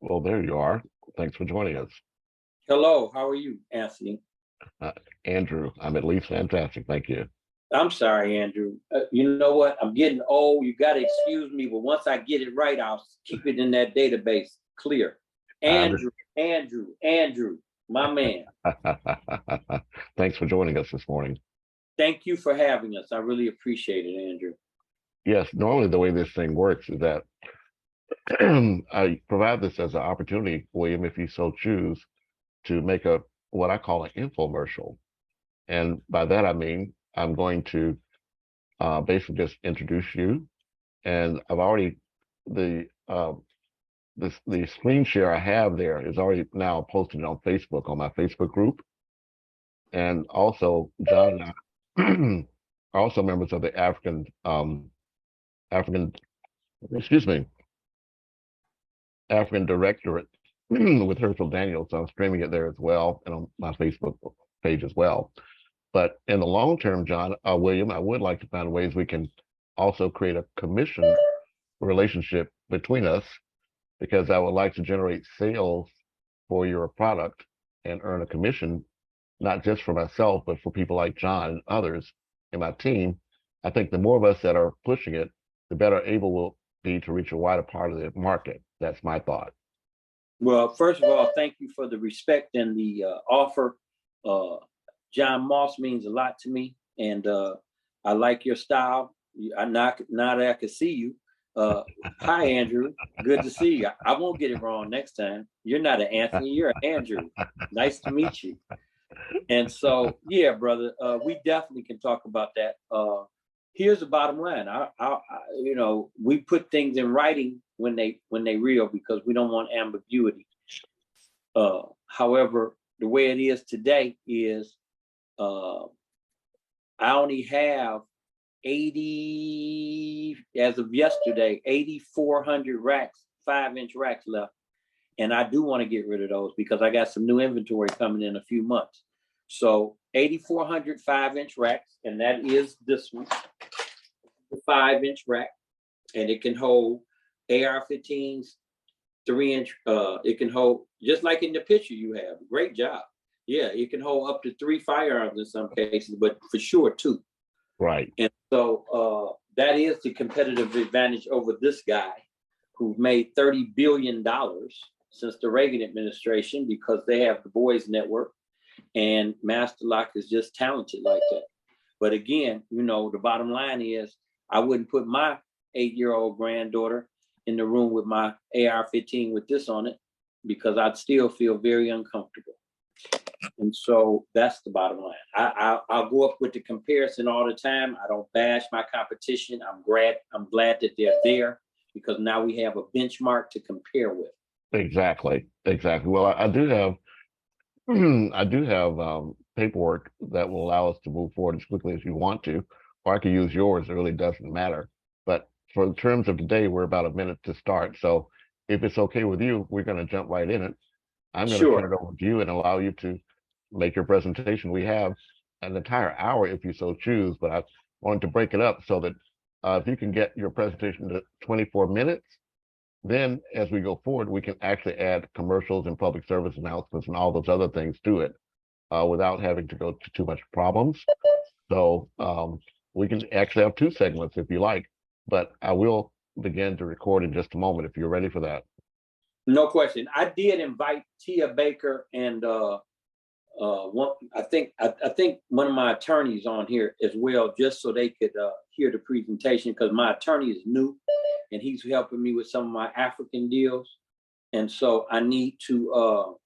Well, there you are. Thanks for joining us. Hello, how are you, Anthony? Andrew, I'm at least fantastic. Thank you. I'm sorry, Andrew. You know what? I'm getting old. You got to excuse me, but once I get it right, I'll keep it in that database clear. Andrew, my man. Thanks for joining us this morning. Thank you for having us. I really appreciate it, Andrew. Yes, normally the way this thing works is that I provide this as an opportunity, William, if you so choose, to make what I call an infomercial. And by that, I mean, I'm going to basically just introduce you. And I've already, the screen share I have there is already now posted on Facebook, on my Facebook group. And also, John and I are also members of the African Directorate with Herschel Daniels. So I'm streaming it there as well, and on my Facebook page as well. But in the long term, John, William, I would like to find ways we can also create a commission relationship between us, because I would like to generate sales for your product and earn a commission, not just for myself, but for people like John and others in my team. I think the more of us that are pushing it, the better able we'll be to reach a wider part of the market. That's my thought. Well, first of all, thank you for the respect and the offer. John Moss means a lot to me, and I like your style. Now that I can see you. Hi, Andrew. Good to see you. I won't get it wrong next time. You're not an Anthony, you're an Andrew. Nice to meet you. And so, yeah, brother, we definitely can talk about that. Here's the bottom line. We put things in writing when they real, because we don't want ambiguity. However, the way it is today is I only have 80, as of yesterday, 8,400 racks, 5-inch racks left. And I do want to get rid of those because I got some new inventory coming in a few months. So 8,400 5-inch racks, and that is this one, the 5-inch rack, and it can hold AR-15s, 3-inch. It can hold, just like in the picture you have. Great job. Yeah, it can hold up to 3 firearms in some cases, but for sure 2. Right. And so that is the competitive advantage over this guy who made $30 billion since the Reagan administration, because they have the Boys Network, and Master Lock is just talented like that. But again, the bottom line is I wouldn't put my 8-year-old granddaughter in the room with my AR-15 with this on it, because I'd still feel very uncomfortable. And so that's the bottom line. I'll go up with the comparison all the time. I don't bash my competition. I'm glad that they're there, because now we have a benchmark to compare with. Exactly. Well, I do have paperwork that will allow us to move forward as quickly as you want to, or I could use yours. It really doesn't matter. But for the terms of today, we're about a minute to start. So if it's okay with you, we're going to jump right in it. I'm going to turn it over to you and allow you to make your presentation. We have an entire hour if you so choose, but I wanted to break it up so that if you can get your presentation to 24 minutes, then as we go forward, we can actually add commercials and public service announcements and all those other things to it without having to go to too much problems. So we can actually have 2 segments if you like, but I will begin to record in just a moment if you're ready for that. No question. I did invite Tia Baker and I think one of my attorneys on here as well, just so they could hear the presentation, because my attorney is new and he's helping me with some of my African deals, and so I need to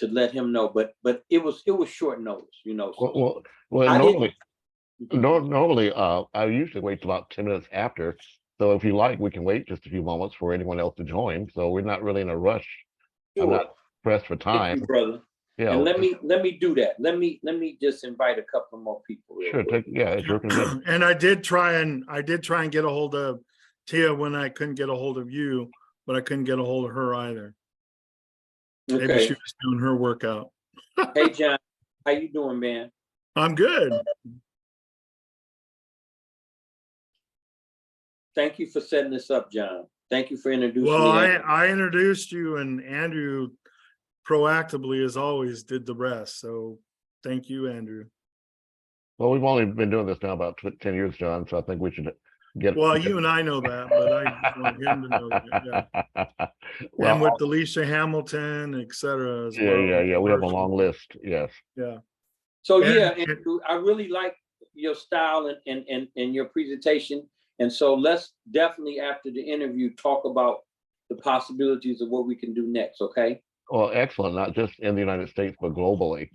let him know. But it was short notice, So well, normally I usually wait till about 10 minutes after. So if you like, we can wait just a few moments for anyone else to join. So we're not really in a rush. Sure. I'm not pressed for time. Thank you, brother. Yeah. And let me do that. Let me just invite a couple more people. Sure. It's your convenience. And I did try and get a hold of Tia when I couldn't get a hold of you, but I couldn't get a hold of her either. Okay. Maybe she was doing her workout. Hey, John, how you doing, man? I'm good. Thank you for setting this up, John. Thank you for introducing Well, me. I introduced you, and Andrew proactively, as always, did the rest. So thank you, Andrew. Well, we've only been doing this now about 10 years, John, so I think we should get. Well, you and I know that, but I just want him to know that. Yeah. Well, And with Alicia Hamilton, et cetera, as well. yeah. We have a long list. Yes. Yeah. So And- yeah, Andrew, I really like your style and your presentation. And so let's definitely, after the interview, talk about the possibilities of what we can do next, okay? Well, excellent. Not just in the United States, but globally.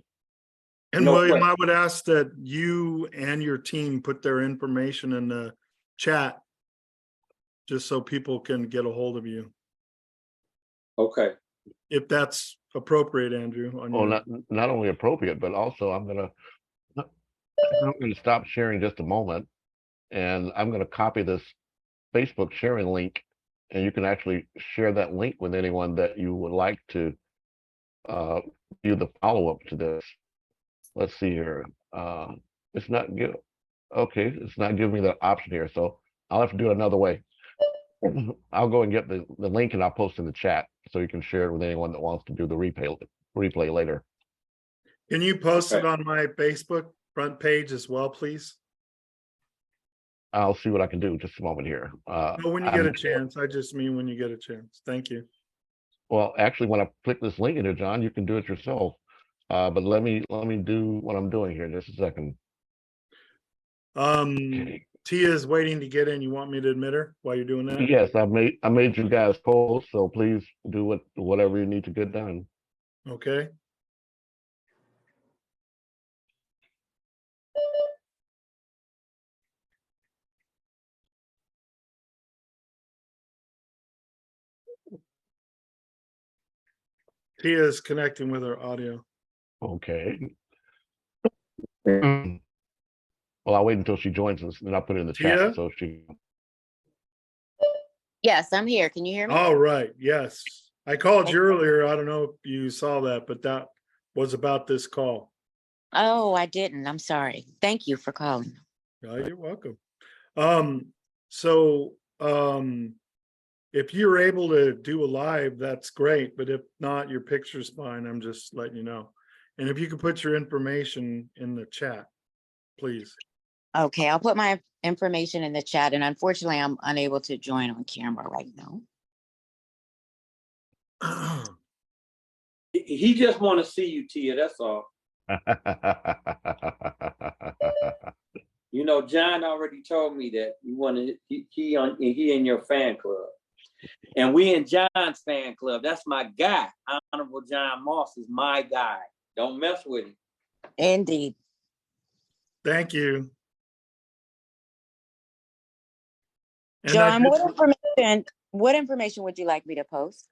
And No William, question. I would ask that you and your team put their information in the chat, just so people can get a hold of you, Okay. if that's appropriate, Andrew. On Well, your- not only appropriate, but also I'm gonna stop sharing just a moment, and I'm gonna copy this Facebook sharing link, and you can actually share that link with anyone that you would like to view the follow-up to this. Let's see here. It's not give. Okay, it's not giving me the option here, so I'll have to do it another way. I'll go and get the link, and I'll post in the chat so you can share it with anyone that wants to do the replay later. Can you post it Okay. on my Facebook front page as well, please? I'll see what I can do. Just a moment here. No, when you get a chance. I just mean when you get a chance. Thank you. Well, actually, when I click this link in here, John, you can do it yourself. But let me do what I'm doing here. Just a second. Okay. Tia is waiting to get in. You want me to admit her while you're doing that? Yes, I made you guys polls, so please do whatever you need to get done. Okay. Tia is connecting with her audio. Okay. Well, I'll wait until she joins us, and then I'll put it in the Tia? chat so she. Yes, I'm here. Can you hear me? All right. Yes. I called you earlier. I don't know if you saw that, but that was about this call. Oh, I didn't. I'm sorry. Thank you for calling. Oh, you're welcome. So if you're able to do a live, that's great. But if not, your picture's fine. I'm just letting you know. And if you could put your information in the chat, please. Okay, I'll put my information in the chat. And unfortunately, I'm unable to join on camera right now. He just want to see you, Tia. That's all. You know, John already told me that you wanted he in your fan club, and we in John's fan club. That's my guy. Honorable John Moss is my guy. Don't mess with him. Indeed. Thank you. And John, what information would you like me to post?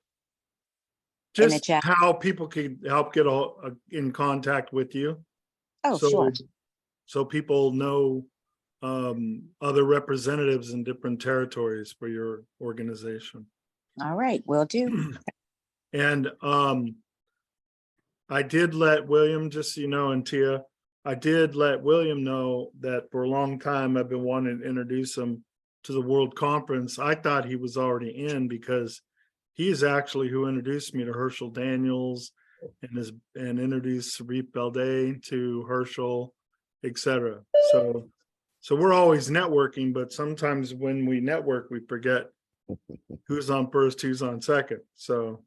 in the just chat? how people can help get in contact with you. Oh, sure. So people know other representatives in different territories for your organization. All right, will do. And I did let William, just so you know, and Tia, I did let William know that for a long time I've been wanting to introduce him to the World Conference. I thought he was already in because he's actually who introduced me to Herschel Daniels and introduced Sarip Belday to Herschel, etc. So we're always networking, but sometimes when we network, we forget who's on first, who's on second. So,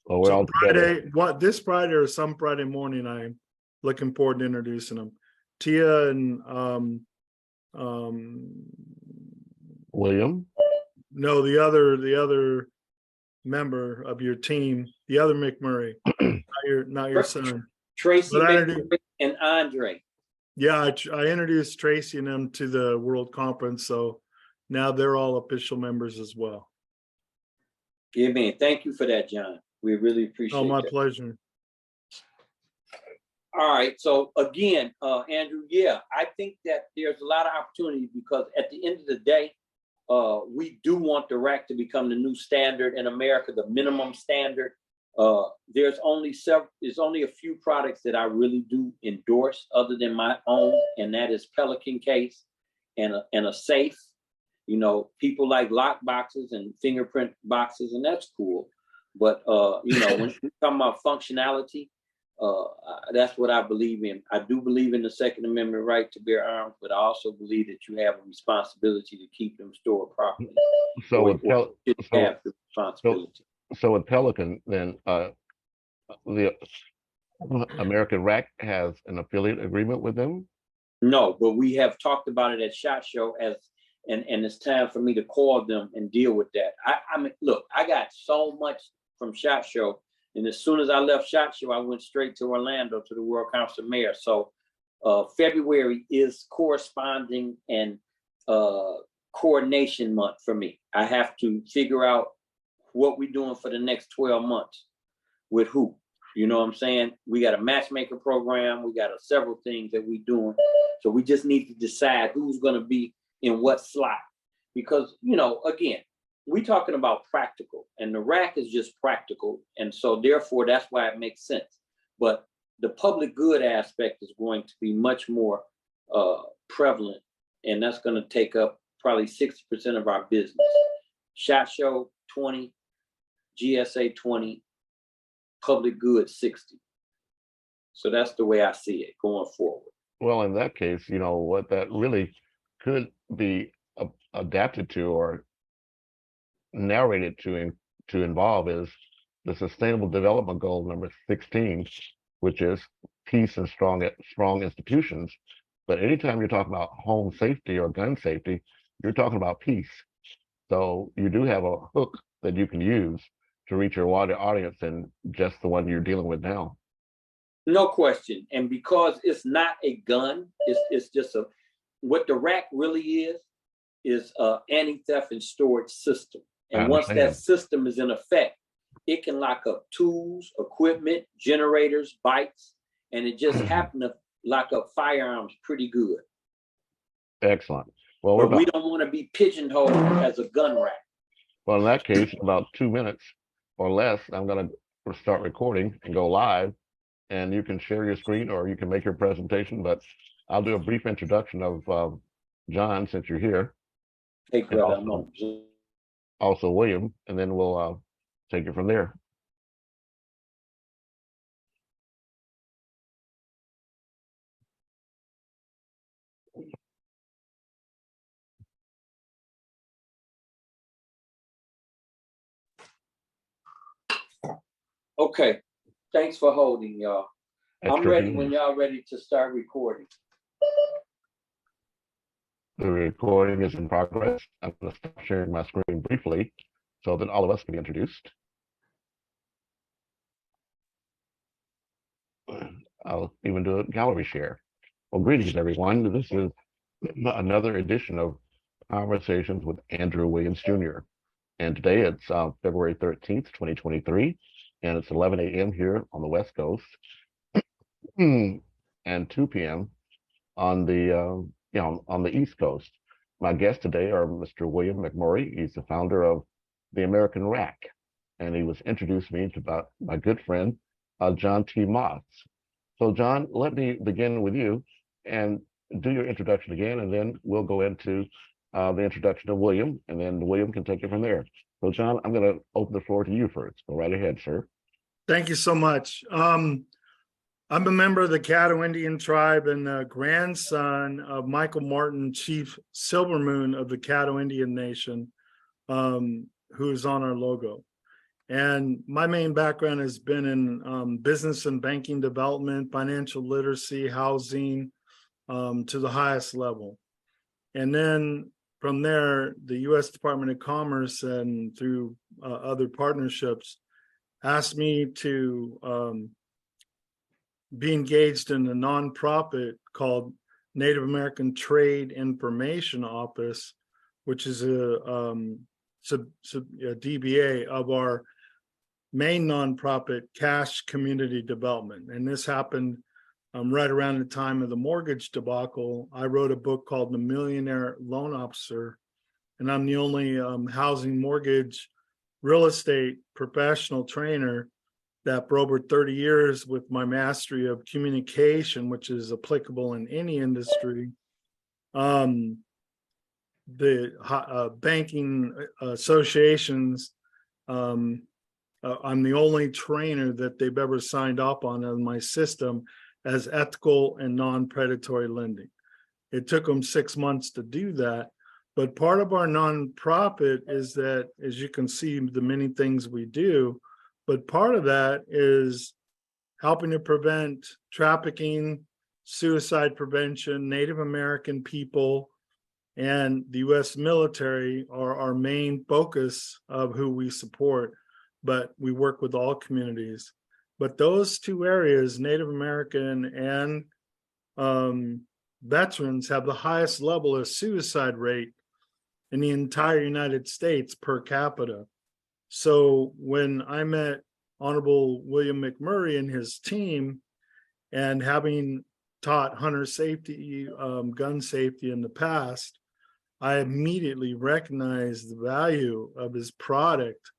Well, we're all together. this Friday or some Friday morning, I'm looking forward to introducing them. Tia and William? no, the other member of your team, the other McMurray, not your son. Tracy But McMurray and Andre. Yeah, I introduced Tracy and them to the World Conference, so now they're all official members as well. Yeah, man. Thank you for that, John. We really appreciate it. Oh, my pleasure. All right. So again, Andrew, yeah, I think that there's a lot of opportunity because at the end of the day, we do want the RAC to become the new standard in America, the minimum standard. There's only a few products that I really do endorse other than my own, and that is Pelican case and a safe. You know, people like lock boxes and fingerprint boxes, and that's cool. But you know, when we talk about functionality, that's what I believe in. I do believe in the Second Amendment right to bear arms, but I also believe that you have a responsibility to keep them stored properly. So Or with you should have the responsibility. so with Pelican, then the American RAC has an affiliate agreement with them. No, but we have talked about it at SHOT Show and it's time for me to call them and deal with that. I mean, look, I got so much from SHOT Show, and as soon as I left SHOT Show, I went straight to Orlando to the World Conference of Mayors. So February is corresponding and coordination month for me. I have to figure out what we're doing for the next 12 months with who. You know what I'm saying? We got a matchmaker program. We got several things that we're doing. So we just need to decide who's going to be in what slot. Because, you know, again, we're talking about practical, and the RAC is just practical. And so therefore, that's why it makes sense. But the public good aspect is going to be much more prevalent. And that's going to take up probably 60% of our business. SHOT Show 20, GSA 20, public good 60. So that's the way I see it going forward. Well, in that case, you know, what that really could be adapted to or narrated to involve is the Sustainable Development Goal number 16, which is peace and strong institutions. But anytime you're talking about home safety or gun safety, you're talking about peace. So you do have a hook that you can use to reach your wider audience than just the one you're dealing with now. No question. And because it's not a gun, it's just what the RAC really is a anti-theft and storage system. And once that system is in effect, it can lock up tools, equipment, generators, bikes, and it just happened to lock up firearms pretty good. Excellent. Well, but we don't want to be pigeonholed as a gun rack. Well, in that case, about 2 minutes or less, I'm going to start recording and go live, and you can share your screen or you can make your presentation, but I'll do a brief introduction of John, since you're here. Hey, Greg, also William, and then we'll take it from there. Okay, thanks for holding, y'all. I'm ready when y'all ready to start recording. The recording is in progress. I'm going to stop sharing my screen briefly so that all of us can be introduced. I'll even do a gallery share. Well, greetings, everyone. This is another edition of Conversations with Andrew Williams, Jr. And today it's February 13th, 2023, and it's 11 a.m. here on the West Coast and 2 p.m. on the on the East Coast. My guests today are Mr. William McMurray. He's the founder of the American RAC, and he was introduced me to my good friend, John T. Moss. So John, let me begin with you and do your introduction again, and then we'll go into the introduction of William, and then William can take it from there. So John, I'm going to open the floor to you first. Go right ahead, sir. Thank you so much. I'm a member of the Caddo Indian tribe and the grandson of Michael Martin, Chief Silvermoon of the Caddo Indian Nation, who's on our logo. And my main background has been in business and banking development, financial literacy, housing, to the highest level. And then from there, the U.S. Department of Commerce and through other partnerships asked me to be engaged in a nonprofit called Native American Trade Information Office, which is a DBA of our main nonprofit, Cash Community Development. And this happened right around the time of the mortgage debacle. I wrote a book called The Millionaire Loan Officer, and I'm the only housing mortgage real estate professional trainer that for over 30 years, with my mastery of communication, which is applicable in any industry, banking associations. I'm the only trainer that they've ever signed up on my system as ethical and non-predatory lending. It took them 6 months to do that. But part of our nonprofit is that, as you can see, the many things we do, but part of that is helping to prevent trafficking, suicide prevention. Native American people and the U.S. military are our main focus of who we support, but we work with all communities. But those two areas, Native American and veterans, have the highest level of suicide rate in the entire United States per capita. So when I met Honorable William McMurray and his team, and having taught hunter safety, gun safety in the past, I immediately recognized the value of his product.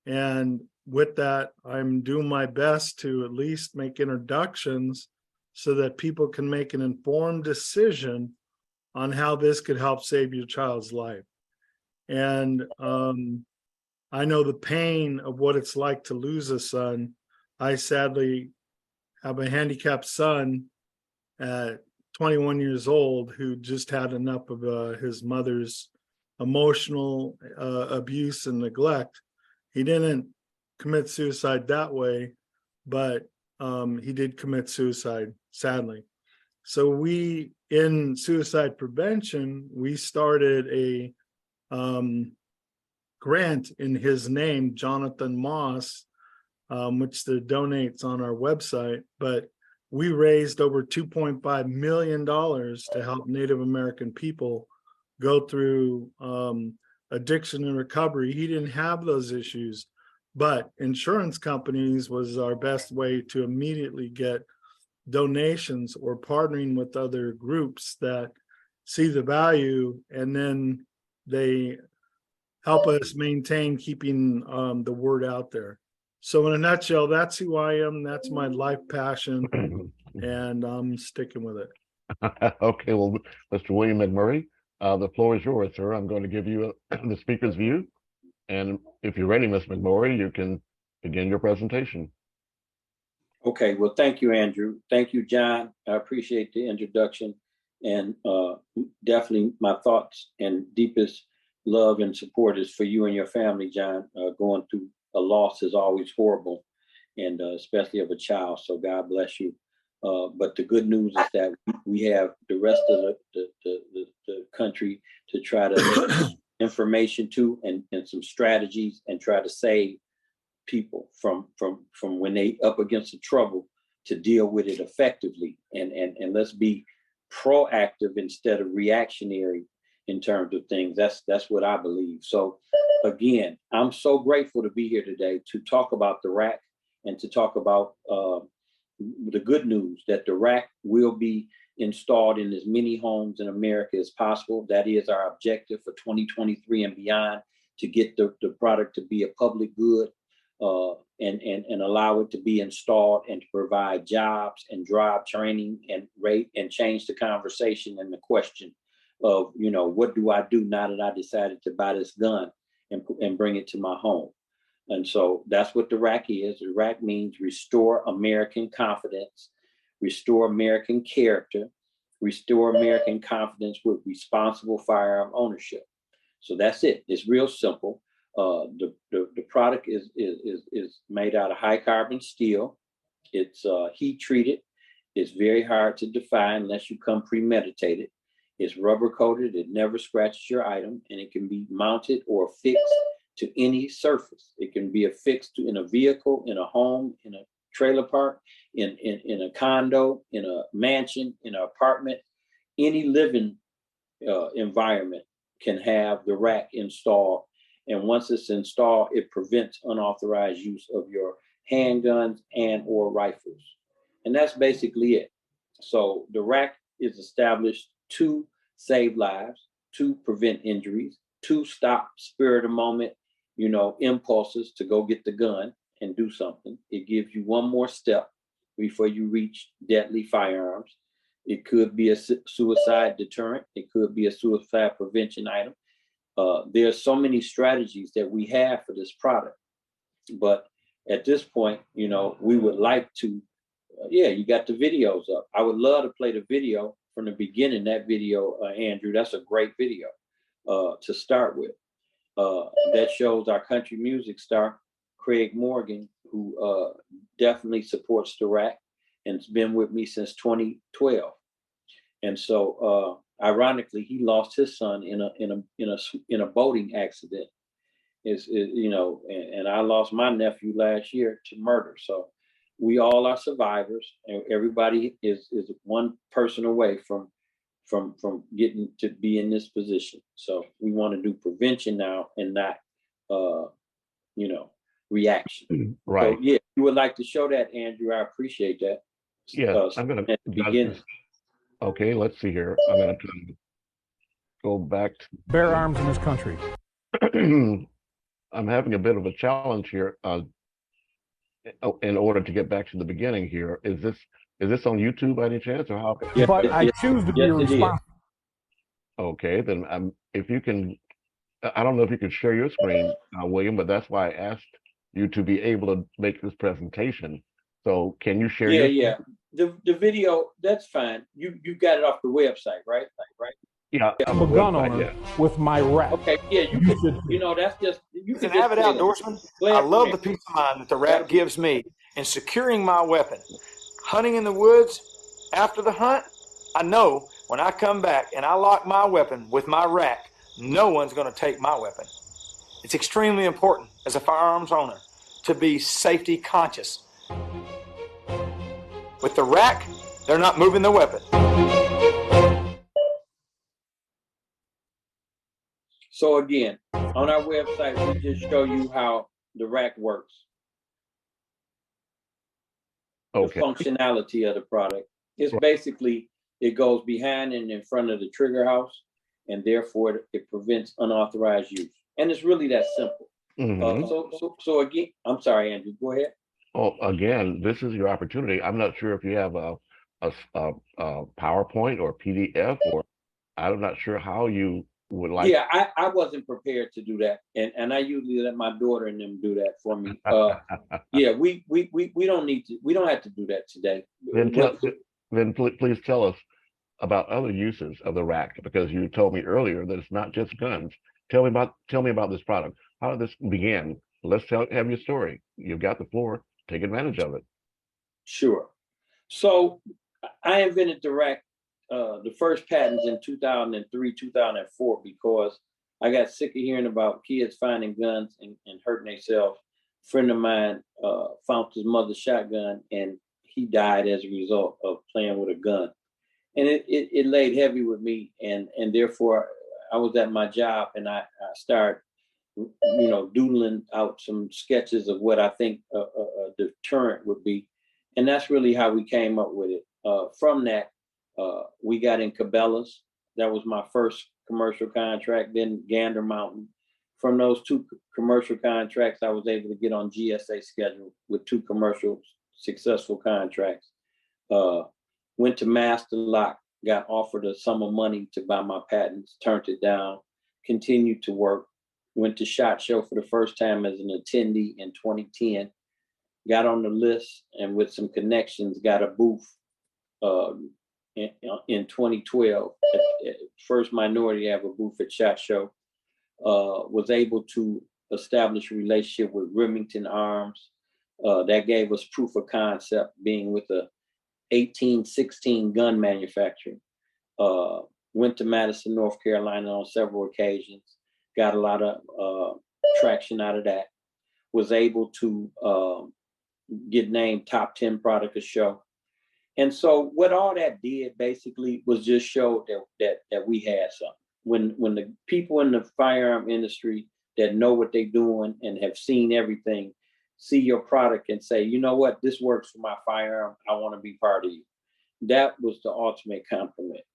And with that, I'm doing my best to at least make introductions so that people can make an informed decision on how this could help save your child's life. And I know the pain of what it's like to lose a son. I sadly have a handicapped son at 21 years old who just had enough of his mother's emotional abuse and neglect. He didn't commit suicide that way, but he did commit suicide, sadly. So we, in suicide prevention, we started a grant in his name, Jonathan Moss, which the donates on our website. But we raised over $2.5 million to help Native American people go through addiction and recovery. He didn't have those issues, but insurance companies was our best way to immediately get donations or partnering with other groups that see the value, and then they help us maintain keeping the word out there. So in a nutshell, that's who I am. That's my life passion, and I'm sticking with it. Okay, well, Mr. William McMurray, the floor is yours, sir. I'm going to give you the speaker's view. And if you're ready, Ms. McMurray, you can begin your presentation. Okay, well, thank you, Andrew. Thank you, John. I appreciate the introduction, and definitely my thoughts and deepest love and support is for you and your family, John. Going through a loss is always horrible, and especially of a child, so God bless you. But the good news is that we have the rest of the country to try to information to, and some strategies, and try to save people from when they up against the trouble, to deal with it effectively, and let's be proactive instead of reactionary in terms of things. That's what I believe. So again, I'm so grateful to be here today to talk about the RAC, and to talk about the good news that the RAC will be installed in as many homes in America as possible. That is our objective for 2023 and beyond, to get the product to be a public good, and allow it to be installed, and to provide jobs and drive training and rate, and change the conversation and the question of, what do I do now that I decided to buy this gun and bring it to my home? And so that's what the RAC is. The RAC means restore American confidence, restore American character, restore American confidence with responsible firearm ownership. So that's it. It's real simple. The product is made out of high carbon steel. It's heat treated. It's very hard to define unless you come premeditated. It's rubber coated. It never scratches your item, and it can be mounted or affixed to any surface. It can be affixed in a vehicle, in a home, in a trailer park, in a condo, in a mansion, in an apartment. Any living environment can have the RAC installed. And once it's installed, it prevents unauthorized use of your handguns and or rifles. And that's basically it. So the RAC is established to save lives, to prevent injuries, to stop spur of the moment, impulses to go get the gun and do something. It gives you one more step before you reach deadly firearms. It could be a suicide deterrent. It could be a suicide prevention item. There are so many strategies that we have for this product. But at this point, you know, we would like to, yeah, you got the videos up. I would love to play the video from the beginning, that video, Andrew. That's a great video to start with. That shows our country music star, Craig Morgan, who definitely supports the RAC and has been with me since 2012. And so, ironically, he lost his son in a boating accident. You know, and I lost my nephew last year to murder. So we all are survivors, and everybody is one person away from getting to be in this position. So we want to do prevention now and not, you know, reaction. Right. So yeah, you would like to show that, Andrew. I appreciate that. Yeah, I'm going to begin. Okay, let's see here. I'm going to go back to bear arms in this country. I'm having a bit of a challenge here in order to get back to the beginning here. Is this on YouTube by any chance, or how? Yeah, but I choose to be responsible. Okay, then if you can, I don't know if you can share your screen, William, but that's why I asked you to be able to make this presentation. So can you share? Yeah. The video, that's fine. You got it off the website, right? Right. Yeah, I'm a gun owner with my RAC. Okay, yeah, you know, that's just, you can have it outdoorsman. I love the peace of mind that the RAC gives me in securing my weapon. Hunting in the woods, after the hunt, I know when I come back and I lock my weapon with my RAC, no one's going to take my weapon. It's extremely important as a firearms owner to be safety conscious. With the RAC, they're not moving the weapon. So again, on our website, we just show you how the RAC works. Okay. The functionality of the product. It's basically, it goes behind and in front of the trigger house, and therefore it prevents unauthorized use. And it's really that simple. Mm-hmm. So again, I'm sorry, Andrew, go ahead. Oh, again, this is your opportunity. I'm not sure if you have a PowerPoint or PDF, or I'm not sure how you would like. Yeah, I wasn't prepared to do that, and I usually let my daughter and them do that for me. Yeah, we don't need to. We don't have to do that today. Then please tell us about other uses of the RAC, because you told me earlier that it's not just guns. Tell me about this product. How did this begin? Let's have your story. You've got the floor. Take advantage of it. Sure. So I invented the RAC, the first patents in 2003, 2004, because I got sick of hearing about kids finding guns and hurting themselves. A friend of mine found his mother's shotgun, and he died as a result of playing with a gun. And it laid heavy with me, and therefore I was at my job, and I started, you know, doodling out some sketches of what I think a deterrent would be. And that's really how we came up with it. From that, we got in Cabela's. That was my first commercial contract, then Gander Mountain. From those two commercial contracts, I was able to get on GSA schedule with 2 commercial successful contracts. Went to Master Lock, got offered a sum of money to buy my patents, turned it down, continued to work. Went to SHOT Show for the first time as an attendee in 2010, got on the list, and with some connections, got a booth in 2012. First minority to have a booth at SHOT Show. Was able to establish a relationship with Remington Arms. That gave us proof of concept, being with a 1816 gun manufacturer. Went to Madison, North Carolina on several occasions. Got a lot of traction out of that. Was able to get named top 10 product of show. And so what all that did basically was just show that we had something. When the people in the firearm industry that know what they're doing and have seen everything, see your product and say, you know what, this works for my firearm, I want to be part of you. That was the ultimate compliment.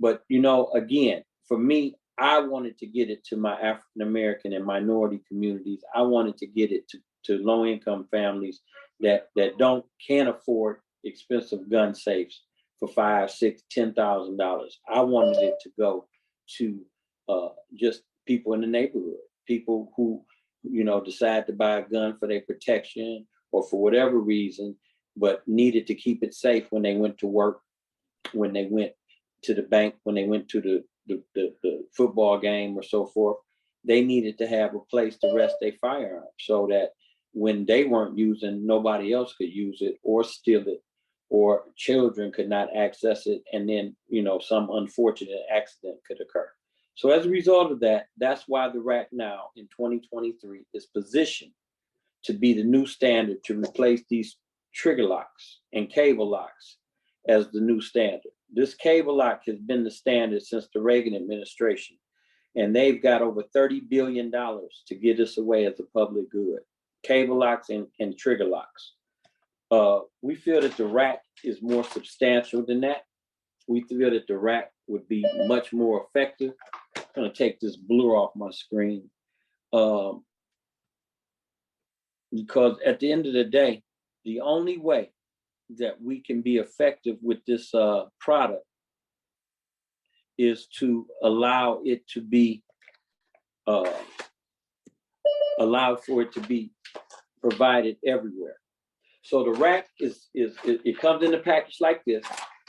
But, you know, again, for me, I wanted to get it to my African-American and minority communities. I wanted to get it to low-income families that can't afford expensive gun safes for $5,000, $6,000, $10,000. I wanted it to go to just people in the neighborhood, people who, you know, decide to buy a gun for their protection or for whatever reason, but needed to keep it safe when they went to work, when they went to the bank, when they went to the football game or so forth. They needed to have a place to rest their firearms so that when they weren't using, nobody else could use it or steal it, or children could not access it, and then, you know, some unfortunate accident could occur. So as a result of that, that's why the RAC now in 2023 is positioned to be the new standard to replace these trigger locks and cable locks as the new standard. This cable lock has been the standard since the Reagan administration, and they've got over $30 billion to get us away as a public good. Cable locks and trigger locks. We feel that the RAC is more substantial than that. We feel that the RAC would be much more effective. I'm going to take this blur off my screen because at the end of the day, the only way that we can be effective with this product is to allow it to be provided everywhere. So the RAC it comes in a package like this.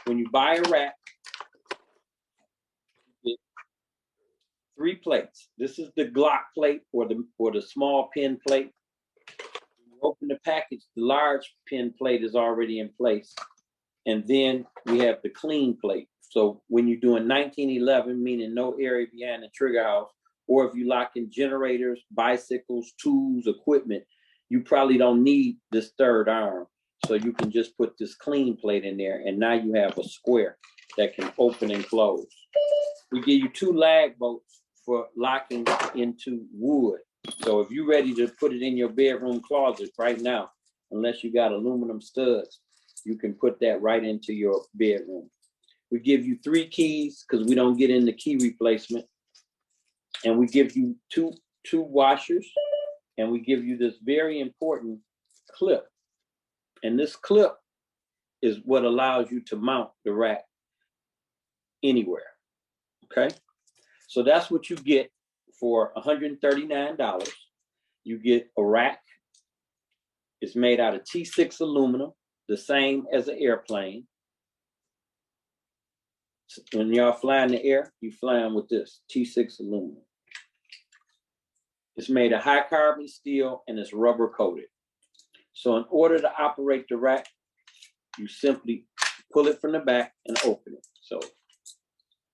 When you buy a RAC, you get 3 plates. This is the Glock plate or the small pin plate. When you open the package, the large pin plate is already in place. And then we have the clean plate. So when you're doing 1911, meaning no area behind the trigger house, or if you lock in generators, bicycles, tools, equipment, you probably don't need this third arm. So you can just put this clean plate in there, and now you have a square that can open and close. We give you 2 lag bolts for locking into wood. So if you're ready to put it in your bedroom closet right now, unless you got aluminum studs, you can put that right into your bedroom. We give you 3 keys because we don't get into key replacement. And we give you two washers, and we give you this very important clip. And this clip is what allows you to mount the RAC anywhere, okay? So that's what you get for $139. You get a RAC. It's made out of T6 aluminum, the same as an airplane. When y'all fly in the air, you flying with this T6 aluminum. It's made of high carbon steel and it's rubber coated. So in order to operate the RAC, you simply pull it from the back and open it. So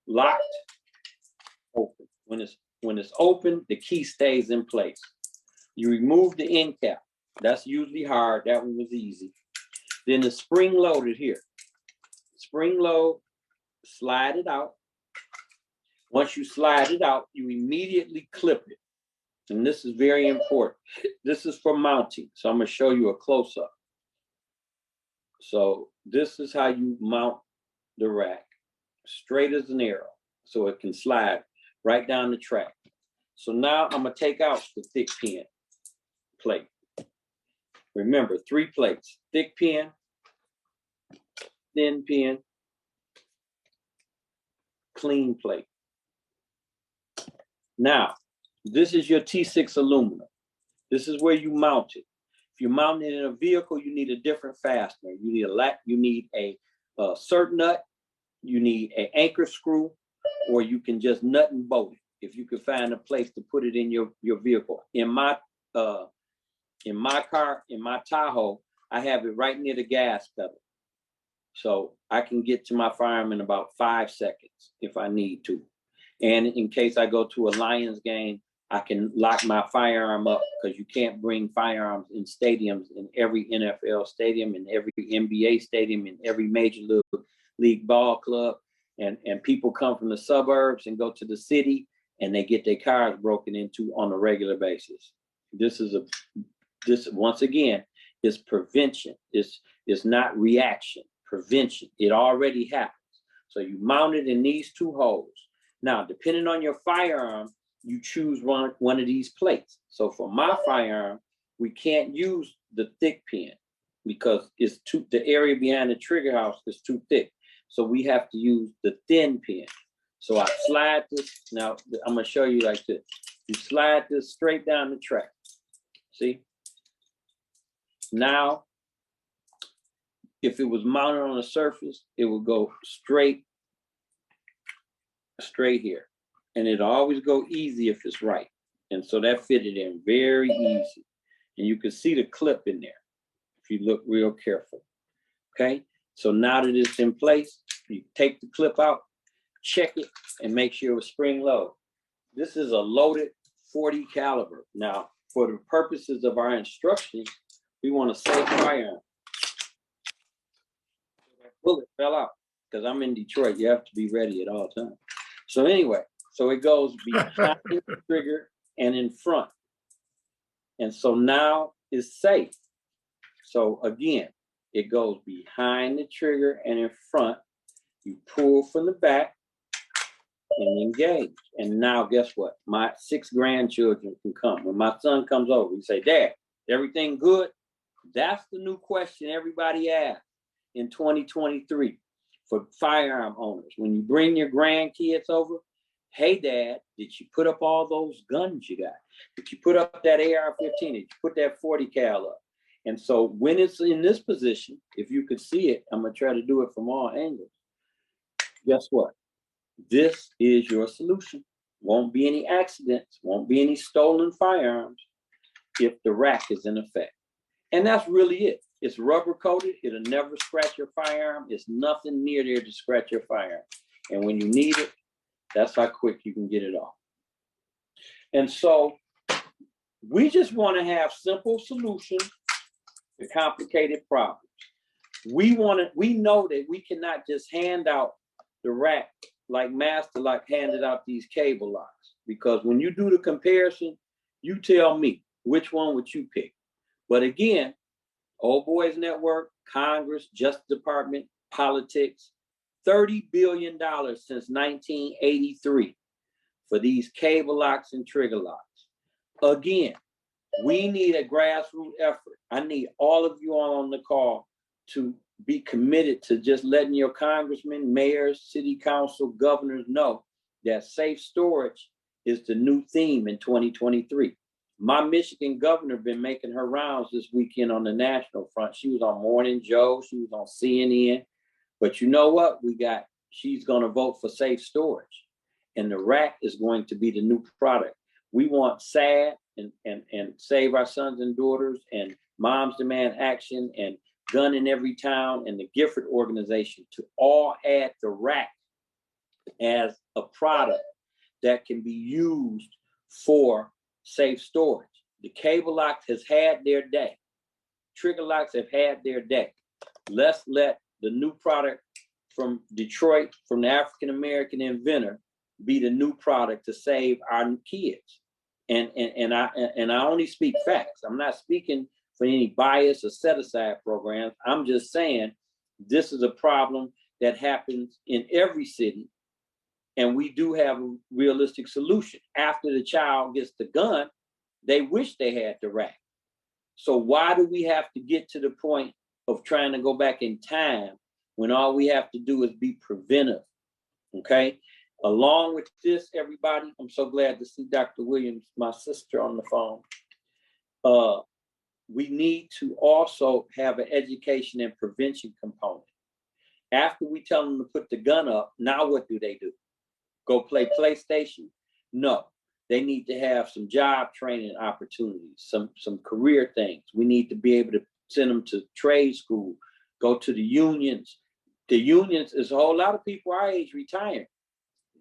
locked, open. When it's open, the key stays in place. You remove the end cap. That's usually hard. That one was easy. Then it's spring loaded here. Spring load, slide it out. Once you slide it out, you immediately clip it. And this is very important. This is for mounting. So I'm going to show you a close-up. So this is how you mount the RAC, straight as an arrow, so it can slide right down the track. So now I'm going to take out the thick pin plate. Remember, 3 plates: thick pin, thin pin, clean plate. Now, this is your T6 aluminum. This is where you mount it. If you mount it in a vehicle, you need a different fastener. You need a cert nut, you need an anchor screw, or you can just nut and bolt it if you could find a place to put it in your vehicle. In my car, in my Tahoe, I have it right near the gas pedal. So I can get to my firearm in about 5 seconds if I need to. And in case I go to a Lions game, I can lock my firearm up, because you can't bring firearms in stadiums, in every NFL stadium, in every NBA stadium, in every major league ball club. And people come from the suburbs and go to the city, and they get their cars broken into on a regular basis. This once again is prevention. It's not reaction, prevention. It already happens. So you mount it in these 2 holes. Now, depending on your firearm, you choose one of these plates. So for my firearm, we can't use the thick pin because the area behind the trigger house is too thick. So we have to use the thin pin. So I slide this. Now I'm gonna show you like this. You slide this straight down the track. See? Now, if it was mounted on the surface, it would go straight here. And it'll always go easy if it's right. And so that fitted in very easy. And you can see the clip in there if you look real careful. Okay? So now that it's in place, you take the clip out, check it, and make sure it was spring load. This is a loaded 40 caliber. Now, for the purposes of our instructions, we want to save firearm. That bullet fell out because I'm in Detroit. You have to be ready at all times. So anyway, so it goes behind the trigger and in front. And so now it's safe. So again, it goes behind the trigger and in front. You pull from the back and engage. And now guess what? My 6 grandchildren can come. When my son comes over, he say, Dad, everything good? That's the new question everybody asks in 2023 for firearm owners. When you bring your grandkids over, hey, Dad, did you put up all those guns you got? Did you put up that AR-15? Did you put that 40 cal up? And so when it's in this position, if you could see it, I'm going to try to do it from all angles. Guess what? This is your solution. Won't be any accidents, won't be any stolen firearms if the rack is in effect. And that's really it. It's rubber coated. It'll never scratch your firearm. It's nothing near there to scratch your firearm. And when you need it, that's how quick you can get it off. And so we just want to have simple solutions to complicated problems. We know that we cannot just hand out the rack like Master Lock handed out these cable locks, because when you do the comparison, you tell me which one would you pick. But again, Old Boys Network, Congress, Justice Department, politics, $30 billion since 1983 for these cable locks and trigger locks. Again, we need a grassroots effort. I need all of you all on the call to be committed to just letting your congressmen, mayors, city council, governors know that safe storage is the new theme in 2023. My Michigan governor been making her rounds this weekend on the national front. She was on Morning Joe. She was on CNN. But you know what? She's going to vote for safe storage. And the rack is going to be the new product. We want SAD and Save Our Sons and Daughters and Moms Demand Action and Gun in Every Town and the Gifford organization to all add the rack as a product that can be used for safe storage. The cable locks has had their day. Trigger locks have had their day. Let's let the new product from Detroit, from the African-American inventor, be the new product to save our kids. And I only speak facts. I'm not speaking for any bias or set-aside programs. I'm just saying this is a problem that happens in every city, and we do have a realistic solution. After the child gets the gun, they wish they had the rack. So why do we have to get to the point of trying to go back in time when all we have to do is be preventive? Okay? Along with this, everybody, I'm so glad to see Dr. Williams, my sister, on the phone. We need to also have an education and prevention component. After we tell them to put the gun up, now what do? Go play PlayStation? No, they need to have some job training opportunities, some career things. We need to be able to send them to trade school, go to the unions. The unions is a whole lot of people our age retiring.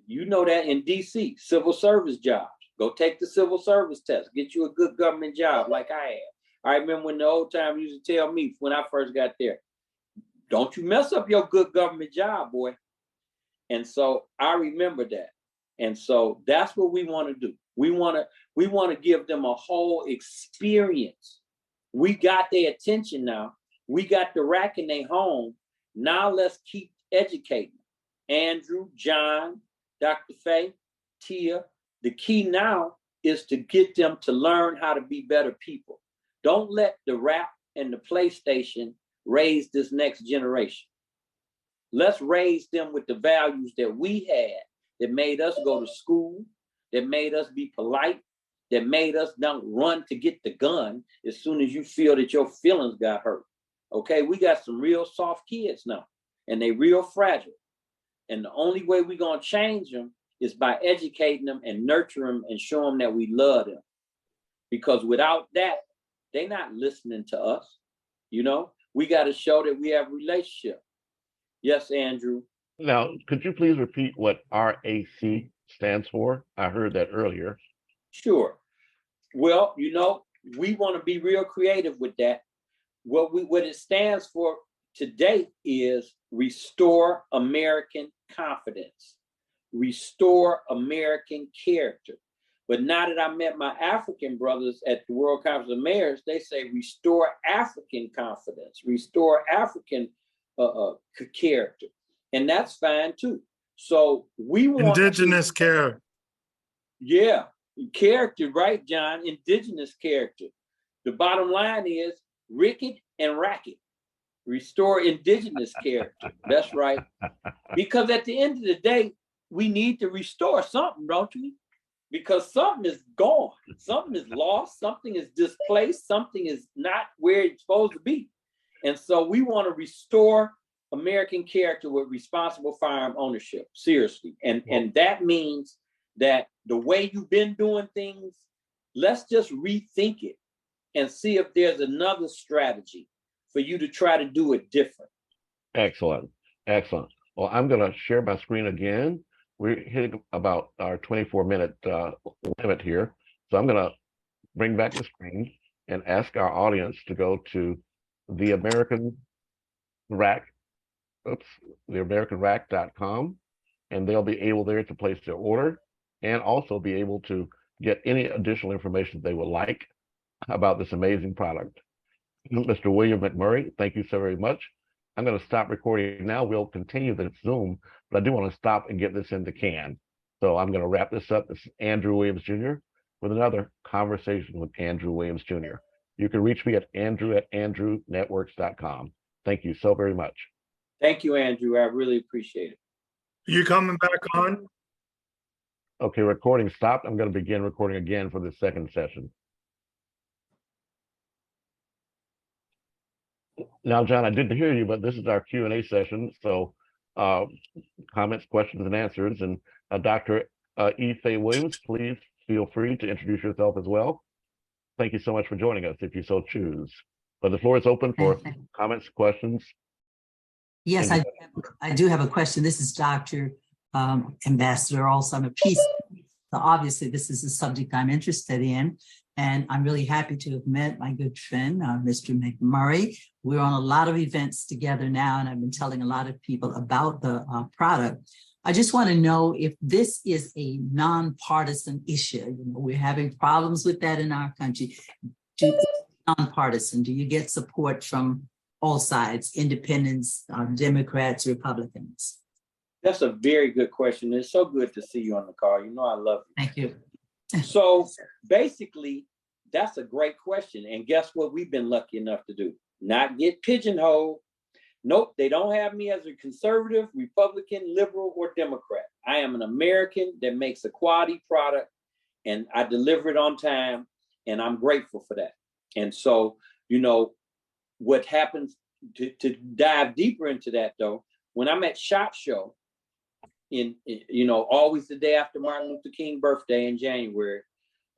You know that in DC, civil service jobs. Go take the civil service test, get you a good government job like I have. I remember when the old time used to tell me when I first got there, don't you mess up your good government job, boy. And so I remember that. And so that's what we want to do. We want to give them a whole experience. We got their attention now. We got the rack in their home. Now let's keep educating. Andrew, John, Dr. Faye, Tia, the key now is to get them to learn how to be better people. Don't let the rap and the PlayStation raise this next generation. Let's raise them with the values that we had, that made us go to school, that made us be polite, that made us don't run to get the gun as soon as you feel that your feelings got hurt. Okay, we got some real soft kids now, and they real fragile. And the only way we're gonna change them is by educating them and nurturing them and showing them that we love them. Because without that, they're not listening to us. You know, we got to show that we have a relationship. Yes, Andrew. Now, could you please repeat what RAC stands for? I heard that earlier. Sure. Well, you know, we want to be real creative with that. What it stands for today is restore American confidence, restore American character. But now that I met my African brothers at the World Conference of Mayors, they say restore African confidence, restore African character. And that's fine too. So we want indigenous character. Yeah, character, right, John? Indigenous character. The bottom line is Ricket and Racket. Restore indigenous character. That's right. Because at the end of the day, we need to restore something, don't we? Because something is gone, something is lost, something is displaced, something is not where it's supposed to be. And so we want to restore American character with responsible firearm ownership, seriously. And that means that the way you've been doing things, let's just rethink it and see if there's another strategy for you to try to do it different. Excellent, excellent. Well, I'm going to share my screen again. We're hitting about our 24-minute limit here. So I'm going to bring back the screen and ask our audience to go to the AmericanRAC.com, and they'll be able there to place their order and also be able to get any additional information they would like about this amazing product. Mr. William McMurray, thank you so very much. I'm going to stop recording now. We'll continue the Zoom, but I do want to stop and get this in the can. So I'm going to wrap this up. This is Andrew Williams Jr. with another conversation with Andrew Williams Jr. You can reach me at andrew@andrewnetworks.com. Thank you so very much. Thank you, Andrew. I really appreciate it. You coming back on? Okay, recording stopped. I'm going to begin recording again for the second session. Now, John, I didn't hear you, but this is our Q&A session. So comments, questions, and answers. And Dr. E. Faye Williams, please feel free to introduce yourself as well. Thank you so much for joining us, if you so choose. But the floor is open for comments, questions. Yes, I do have a question. This is Dr. Ambassador. Also, I'm a peace. So obviously, this is a subject I'm interested in. And I'm really happy to have met my good friend, Mr. McMurray. We're on a lot of events together now, and I've been telling a lot of people about the product. I just want to know if this is a nonpartisan issue. You know, we're having problems with that in our country. Nonpartisan, do you get support from all sides, independents, Democrats, Republicans? That's a very good question. It's so good to see you on the call. You know, I love you. Thank you. So basically, that's a great question. And guess what we've been lucky enough to do? Not get pigeonholed. Nope, they don't have me as a conservative, Republican, liberal, or Democrat. I am an American that makes a quality product, and I deliver it on time, and I'm grateful for that. And so, you know, what happens, to dive deeper into that though, when I'm at SHOT Show, always the day after Martin Luther King birthday in January,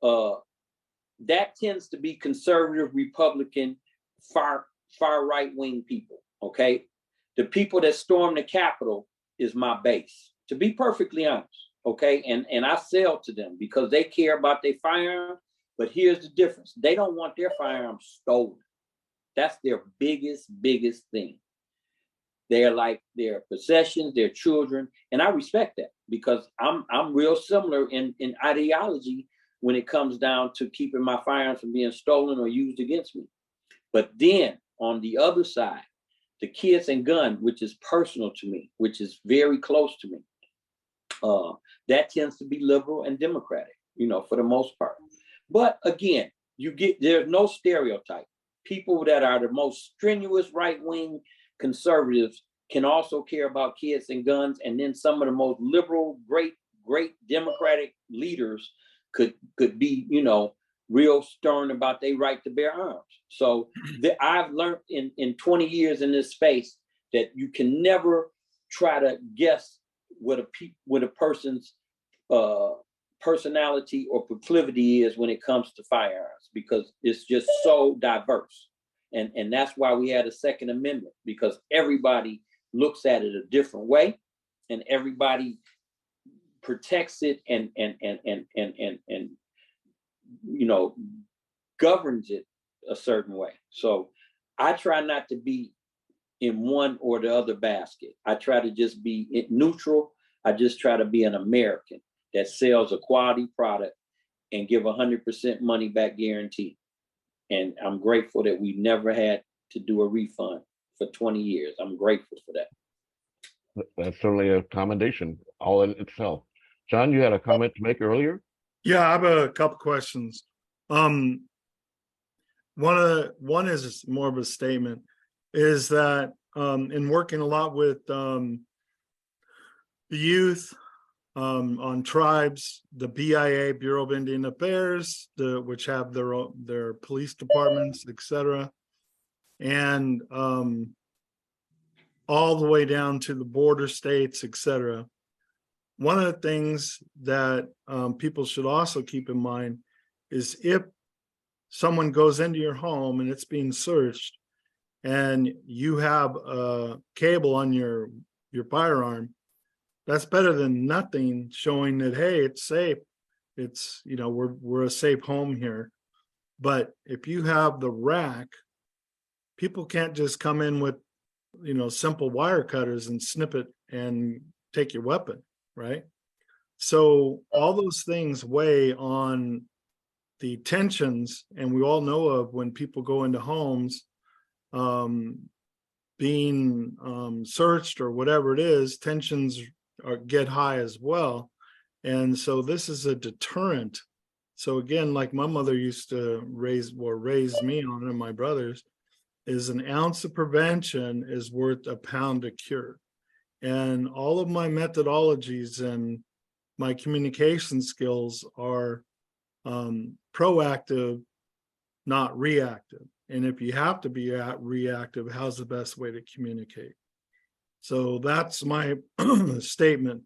that tends to be conservative, Republican, far right wing people. Okay, the people that storm the Capitol is my base, to be perfectly honest. Okay, and I sell to them because they care about their firearms. But here's the difference: they don't want their firearms stolen. That's their biggest thing. They're like their possessions, their children, and I respect that because I'm real similar in ideology when it comes down to keeping my firearms from being stolen or used against me. But then on the other side, the kids and gun, which is personal to me, which is very close to me, that tends to be liberal and democratic, for the most part. But again, there's no stereotype. People that are the most strenuous right-wing conservatives can also care about kids and guns. And then some of the most liberal, great Democratic leaders could be, real stern about their right to bear arms. So I've learned in 20 years in this space that you can never try to guess what a person's personality or proclivity is when it comes to firearms, because it's just so diverse. And that's why we had a Second Amendment, because everybody looks at it a different way, and everybody protects it and governs it a certain way. So I try not to be in one or the other basket. I try to just be neutral. I just try to be an American that sells a quality product and give 100% money back guarantee. And I'm grateful that we never had to do a refund for 20 years. I'm grateful for that. That's certainly a commendation all in itself. John, you had a comment to make earlier? Yeah, I have a couple questions. One is more of a statement, is that in working a lot with the youth on tribes, the BIA, Bureau of Indian Affairs, which have their police departments, etc., and all the way down to the border states, etc. One of the things that people should also keep in mind is if someone goes into your home and it's being searched and you have a cable on your firearm, that's better than nothing, showing that, hey, it's safe. It's, we're a safe home here. But if you have the RAC, people can't just come in with, simple wire cutters and snip it and take your weapon, right? So all those things weigh on the tensions, and we all know of when people go into homes being searched or whatever it is, tensions get high as well. And so this is a deterrent. So again, like my mother used to raise me on, and my brothers, is an ounce of prevention is worth a pound of cure. And all of my methodologies and my communication skills are proactive, not reactive. And if you have to be reactive, how's the best way to communicate? So that's my statement.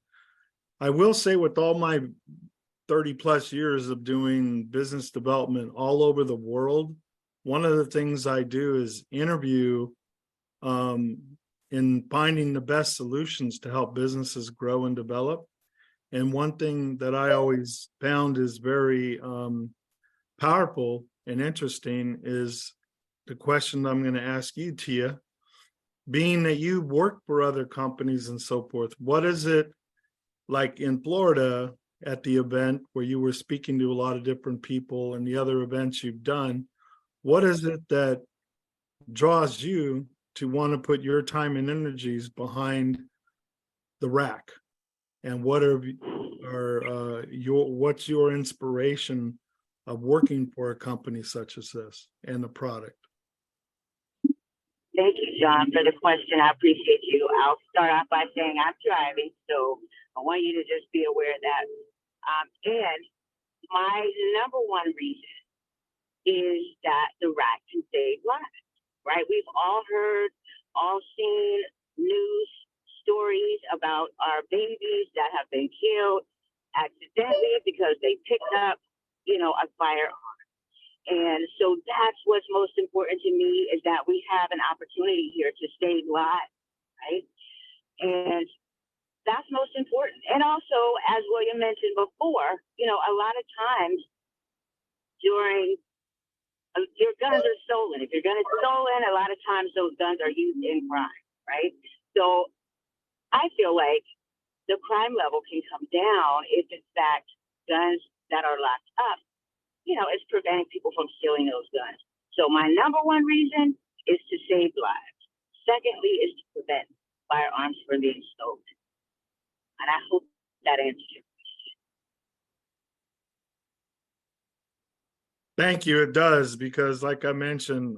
I will say, with all my 30 plus years of doing business development all over the world, one of the things I do is interview in finding the best solutions to help businesses grow and develop. And one thing that I always found is very powerful and interesting is the question I'm going to ask you, Tia. Being that you work for other companies and so forth, what is it like in Florida at the event where you were speaking to a lot of different people and the other events you've done? What is it that draws you to want to put your time and energies behind the RAC? And what's your inspiration of working for a company such as this and the product? Thank you, John, for the question. I appreciate you. I'll start off by saying I'm driving, so I want you to just be aware of that. And my number one reason is that the RAC can save lives, right? We've all seen news stories about our babies that have been killed accidentally because they picked up, a firearm. And so that's what's most important to me, is that we have an opportunity here to save lives, right? And that's most important. And also, as William mentioned before, a lot of times during your guns are stolen. If your gun is stolen, a lot of times those guns are used in crime, right? So I feel like the crime level can come down if, in fact, guns that are locked up, it's preventing people from stealing those guns. So my number one reason is to save lives. Secondly, is to prevent firearms from being stolen. And I hope that answers your question. Thank you. It does, because like I mentioned,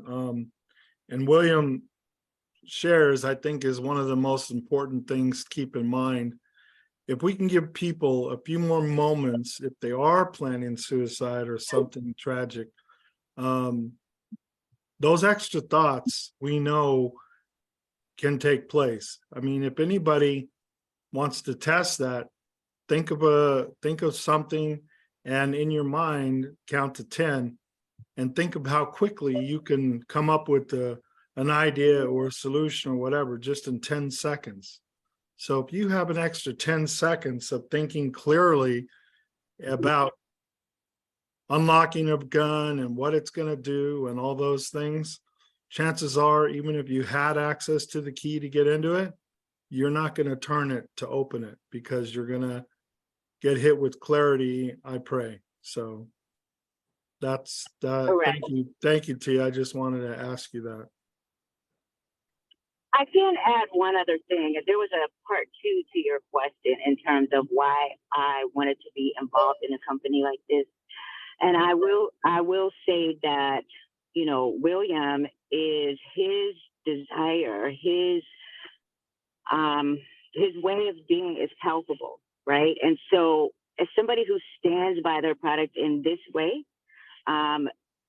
and William shares, I think, is one of the most important things to keep in mind. If we can give people a few more moments, if they are planning suicide or something tragic, those extra thoughts we know can take place. I mean, if anybody wants to test that, think of something, and in your mind count to 10 and think of how quickly you can come up with an idea or a solution or whatever just in 10 seconds. So if you have an extra 10 seconds of thinking clearly about unlocking a gun and what it's going to do and all those things, chances are, even if you had access to the key to get into it, you're not going to turn it to open it because you're going to get hit with clarity, I pray. So that's that. Correct. Thank you, T. I just wanted to ask you that. I can add one other thing. There was a part 2 to your question in terms of why I wanted to be involved in a company like this. And I will say that, you know, William is his desire, his way of being is palpable, right? And so as somebody who stands by their product in this way,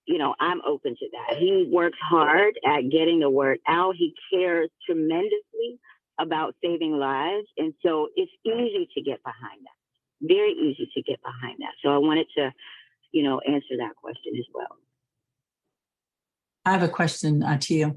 you know, I'm open to that. He works hard at getting the word out. He cares tremendously about saving lives. And so it's easy to get behind that, very easy to get behind that. So I wanted to, you know, answer that question as well. I have a question, Tia.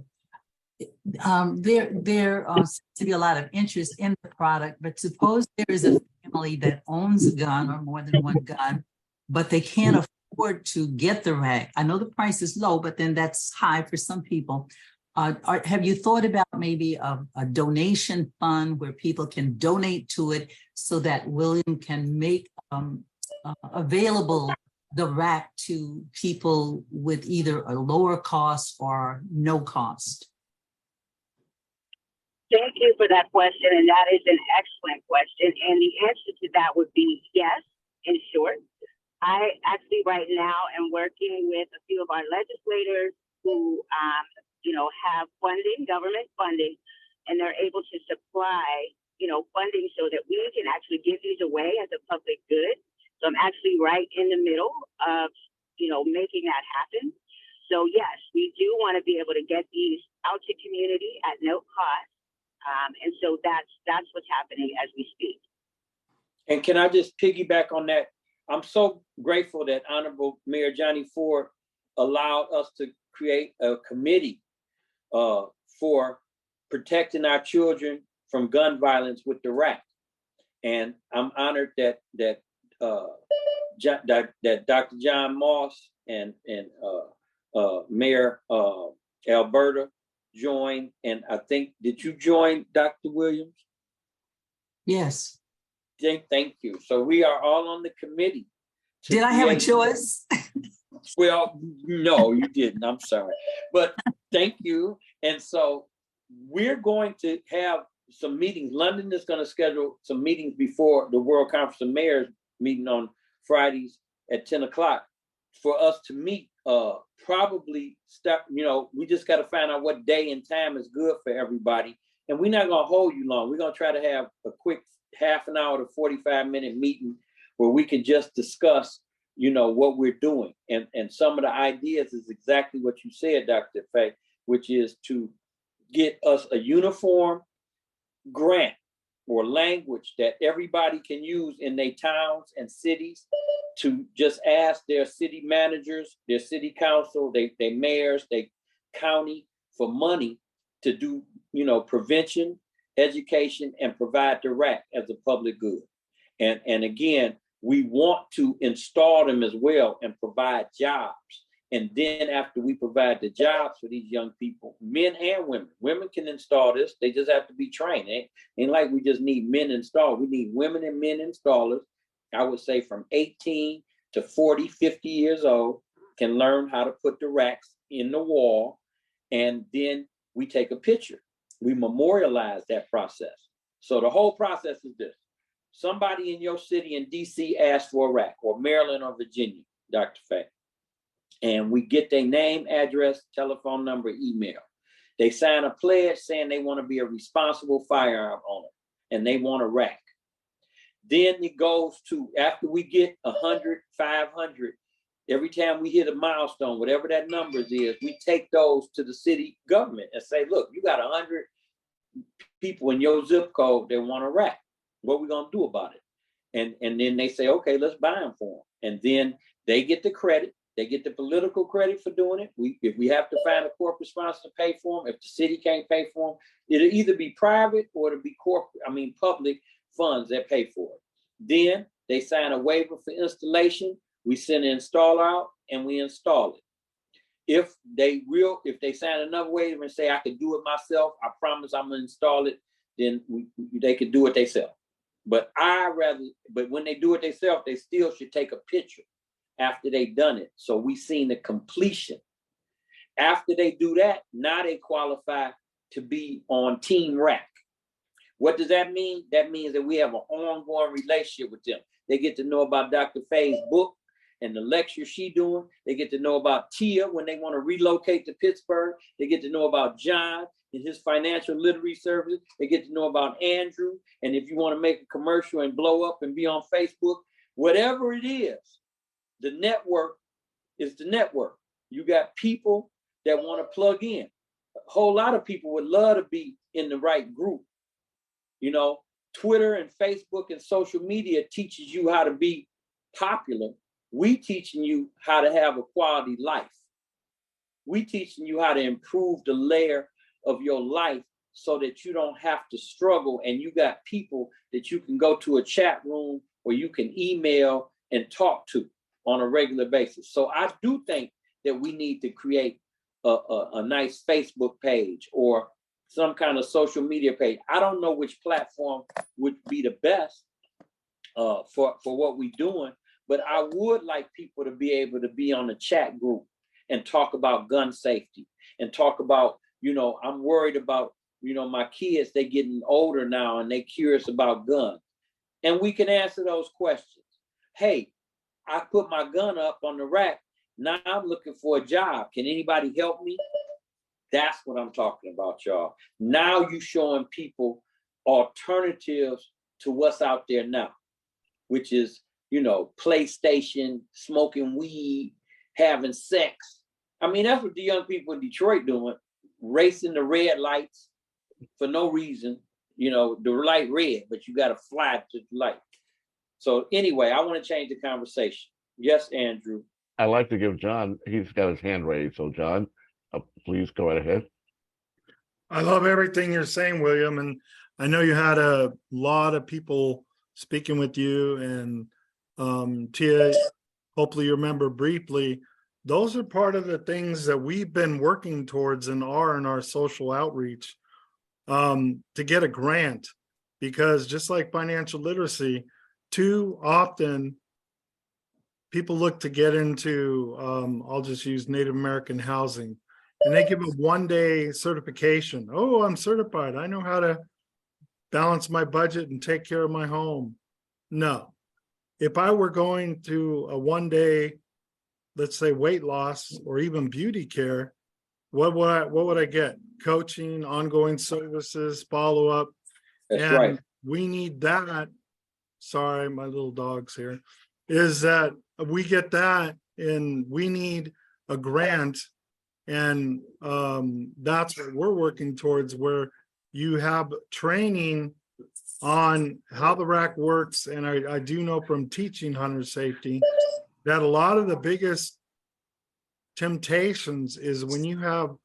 There seems to be a lot of interest in the product, but suppose there is a family that owns a gun or more than one gun, but they can't afford to get the RAC. I know the price is low, but then that's high for some people. Have you thought about maybe a donation fund where people can donate to it so that William can make available the RAC to people with either a lower cost or no cost? Thank you for that question, and that is an excellent question. And the answer to that would be yes, in short. I actually right now am working with a few of our legislators who, you know, have funding, government funding, and they're able to supply, you know, funding so that we can actually give these away as a public good. So I'm actually right in the middle of, you know, making that happen. So yes, we do want to be able to get these out to community at no cost. And so that's what's happening as we speak. And can I just piggyback on that? I'm so grateful that Honorable Mayor Johnny Ford allowed us to create a committee for protecting our children from gun violence with the RAC. And I'm honored that Dr. John Moss and Mayor Alberta joined. And I think, did you join, Dr. Williams? Yes. Thank you. So we are all on the committee. Did I have a choice? Well, no, you didn't. I'm sorry. But thank you. And so we're going to have some meetings. London is going to schedule some meetings before the World Conference of Mayors meeting on Fridays at 10 o'clock for us to meet. Probably start, you know, we just got to find out what day and time is good for everybody. And we're not going to hold you long. We're going to try to have a quick half an hour to 45-minute meeting where we can just discuss, you know, what we're doing. And some of the ideas is exactly what you said, Dr. Fay, which is to get us a uniform grant or language that everybody can use in their towns and cities, to just ask their city managers, their city council, their mayors, their county for money to do, you know, prevention, education, and provide the RAC as a public good. And again, we want to install them as well and provide jobs. And then after we provide the jobs for these young people, men and women can install this. They just have to be trained. Ain't like we just need men installed. We need women and men installers. I would say from 18 to 40, 50 years old can learn how to put the RACs in the wall. And then we take a picture. We memorialize that process. So the whole process is this. Somebody in your city in DC asks for a RAC, or Maryland or Virginia, Dr. Fay. And we get their name, address, telephone number, email. They sign a pledge saying they want to be a responsible firearm owner and they want a RAC. Then it goes to, after we get 100, 500, every time we hit a milestone, whatever that number is, we take those to the city government and say, look, you got 100 people in your zip code that want a RAC. What are we going to do about it? And then they say, okay, let's buy them for them. And then they get the credit. They get the political credit for doing it. If we have to find a corporate sponsor to pay for them, if the city can't pay for them, it'll either be private or it'll be public funds that pay for it. Then they sign a waiver for installation. We send an installer out and we install it. If they sign another waiver and say I can do it myself, I promise I'm gonna install it, then they could do it themselves. But when they do it themselves, they still should take a picture after they've done it. So we seen the completion. After they do that, now they qualify to be on Team RAC. What does that mean? That means that we have an ongoing relationship with them. They get to know about Dr. Faye's book and the lecture she doing. They get to know about Tia when they want to relocate to Pittsburgh. They get to know about John and his financial literacy services. They get to know about Andrew. And if you want to make a commercial and blow up and be on Facebook, whatever it is, the network is the network. You got people that want to plug in. A whole lot of people would love to be in the right group. You know, Twitter and Facebook and social media teaches you how to be popular. We teaching you how to have a quality life. We teaching you how to improve the layer of your life so that you don't have to struggle, and you got people that you can go to a chat room or you can email and talk to on a regular basis. So I do think that we need to create a nice Facebook page or some kind of social media page. I don't know which platform would be the best for what we're doing, but I would like people to be able to be on a chat group and talk about gun safety and talk about, you know, I'm worried about, you know, my kids, they getting older now and they curious about guns. And we can answer those questions. Hey, I put my gun up on the rack. Now I'm looking for a job. Can anybody help me? That's what I'm talking about, y'all. Now you showing people alternatives to what's out there now, which is, you know, PlayStation, smoking weed, having sex. I mean, that's what the young people in Detroit doing, racing the red lights for no reason. You know, the light red, but you got to fly to the light. So anyway, I want to change the conversation. Yes, Andrew. I'd like to give John, he's got his hand raised. So John, please go right ahead. I love everything you're saying, William. And I know you had a lot of people speaking with you, and Tia, hopefully you remember briefly, those are part of the things that we've been working towards and are in our social outreach to get a grant, because just like financial literacy, too often people look to get into, I'll just use Native American housing, and they give a one-day certification. Oh, I'm certified. I know how to balance my budget and take care of my home. No. If I were going to a one-day, let's say weight loss or even beauty care, what would I get? Coaching, ongoing services, follow-up. That's and right. We need that. Sorry, my little dog's here. Is that we get that, and we need a grant, and that's what we're working towards, where you have training on how the rack works. And I do know from teaching hunter safety that a lot of the biggest temptations is when you have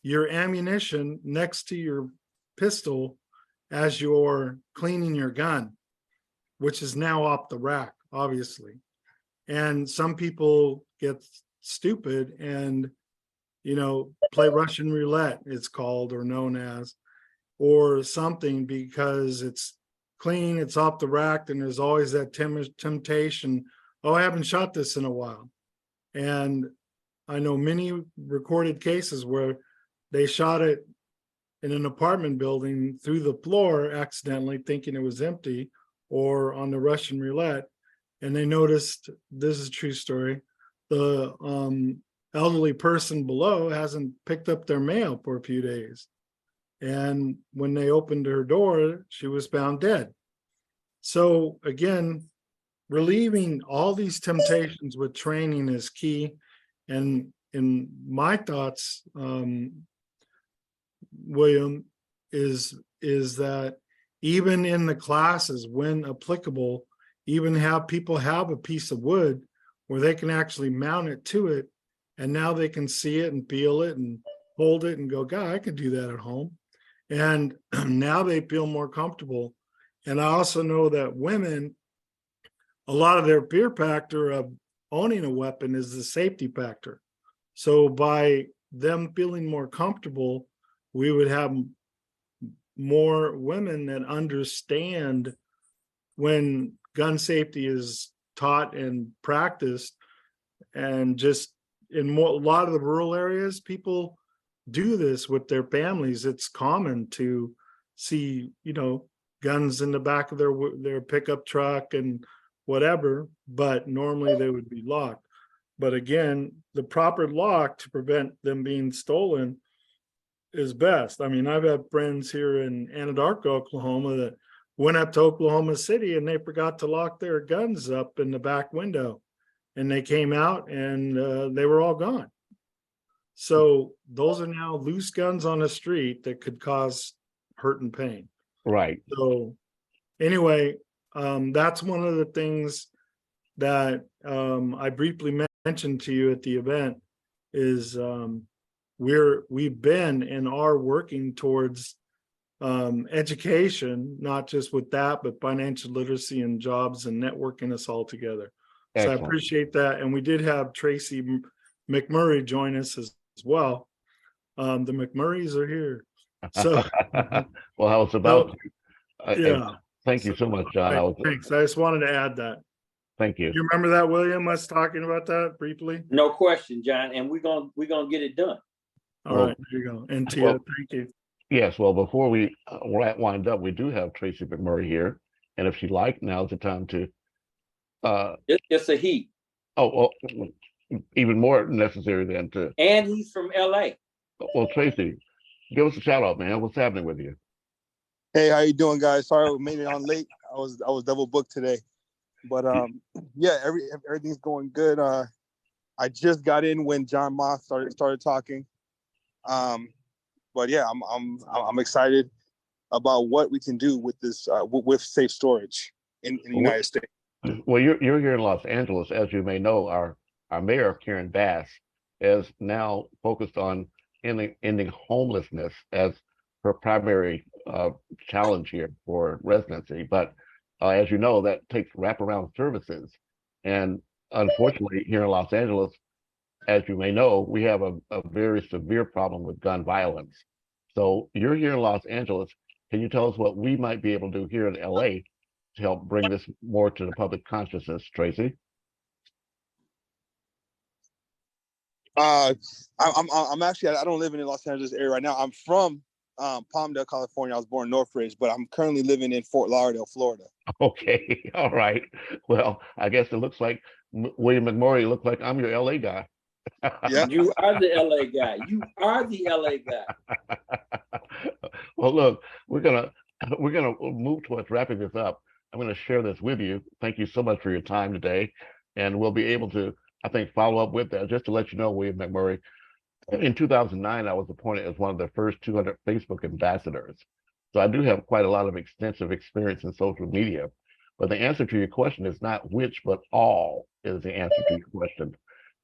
your ammunition next to your pistol as you're cleaning your gun, which is now off the rack, obviously. And some people get stupid and, you know, play Russian roulette, it's called, or known as, or something, because it's clean, it's off the rack, and there's always that temptation, oh, I haven't shot this in a while. And I know many recorded cases where they shot it in an apartment building through the floor accidentally, thinking it was empty, or on the Russian roulette, and they noticed, this is a true story, the elderly person below hasn't picked up their mail for a few days. And when they opened her door, she was found dead. So again, relieving all these temptations with training is key. And in my thoughts, William, is that even in the classes, when applicable, even have people have a piece of wood where they can actually mount it to it, and now they can see it and feel it and hold it and go, God, I could do that at home. And now they feel more comfortable. And I also know that women, a lot of their fear factor of owning a weapon is the safety factor. So by them feeling more comfortable, we would have more women that understand when gun safety is taught and practiced. And just in a lot of the rural areas, people do this with their families. It's common to see, guns in the back of their pickup truck and whatever, but normally they would be locked. But again, the proper lock to prevent them being stolen is best. I mean, I've had friends here in Anadarko, Oklahoma, that went up to Oklahoma City and they forgot to lock their guns up in the back window, and they came out and they were all gone. So those are now loose guns on the street that could cause hurt and pain. Right. So anyway, that's one of the things that I briefly mentioned to you at the event is we've been and are working towards education, not just with that, but financial literacy and jobs and networking us all together. Excellent. So I appreciate that. And we did have Tracy McMurray join us as well. The McMurrays are here. So well, I was about to. Yeah. Thank you so much, John. Thanks. I just wanted to add that. Thank you. You remember that, William, us talking about that briefly? No question, John. And we're gonna get it done. All right, there you go. And Tia, thank you. Yes, well, before we wind up, we do have Tracy McMurray here. And if she'd like, now's the time to it's a he. Oh, well, even more necessary than to. And he's from LA. Well, Tracy, give us a shout out, man. What's happening with you? Hey, how you doing, guys? Sorry we made it on late. I was double booked today, but yeah, everything's going good. I just got in when John Moss started talking, but yeah, I'm excited about what we can do with this with safe storage in the United States. Well, you're here in Los Angeles, as you may know. Our mayor, Karen Bass, is now focused on ending homelessness as her primary challenge here for residency. But as you know, that takes wraparound services. And unfortunately, here in Los Angeles, as you may know, we have a very severe problem with gun violence. So you're here in Los Angeles. Can you tell us what we might be able to do here in LA to help bring this more to the public consciousness, Tracy? I'm actually, I don't live in the Los Angeles area right now. I'm from Palmdale, California. I was born in Northridge, but I'm currently living in Fort Lauderdale, Florida. Okay, all right. Well, I guess it looks like William McMurray looks like I'm your LA guy. Yeah, you are the LA guy. You are the LA guy. Well, look, we're gonna move towards wrapping this up. I'm gonna share this with you. Thank you so much for your time today, and we'll be able to, I think, follow up with that. Just to let you know, William McMurray, in 2009, I was appointed as one of the first 200 Facebook ambassadors. So I do have quite a lot of extensive experience in social media. But the answer to your question is not which, but all is the answer to your question.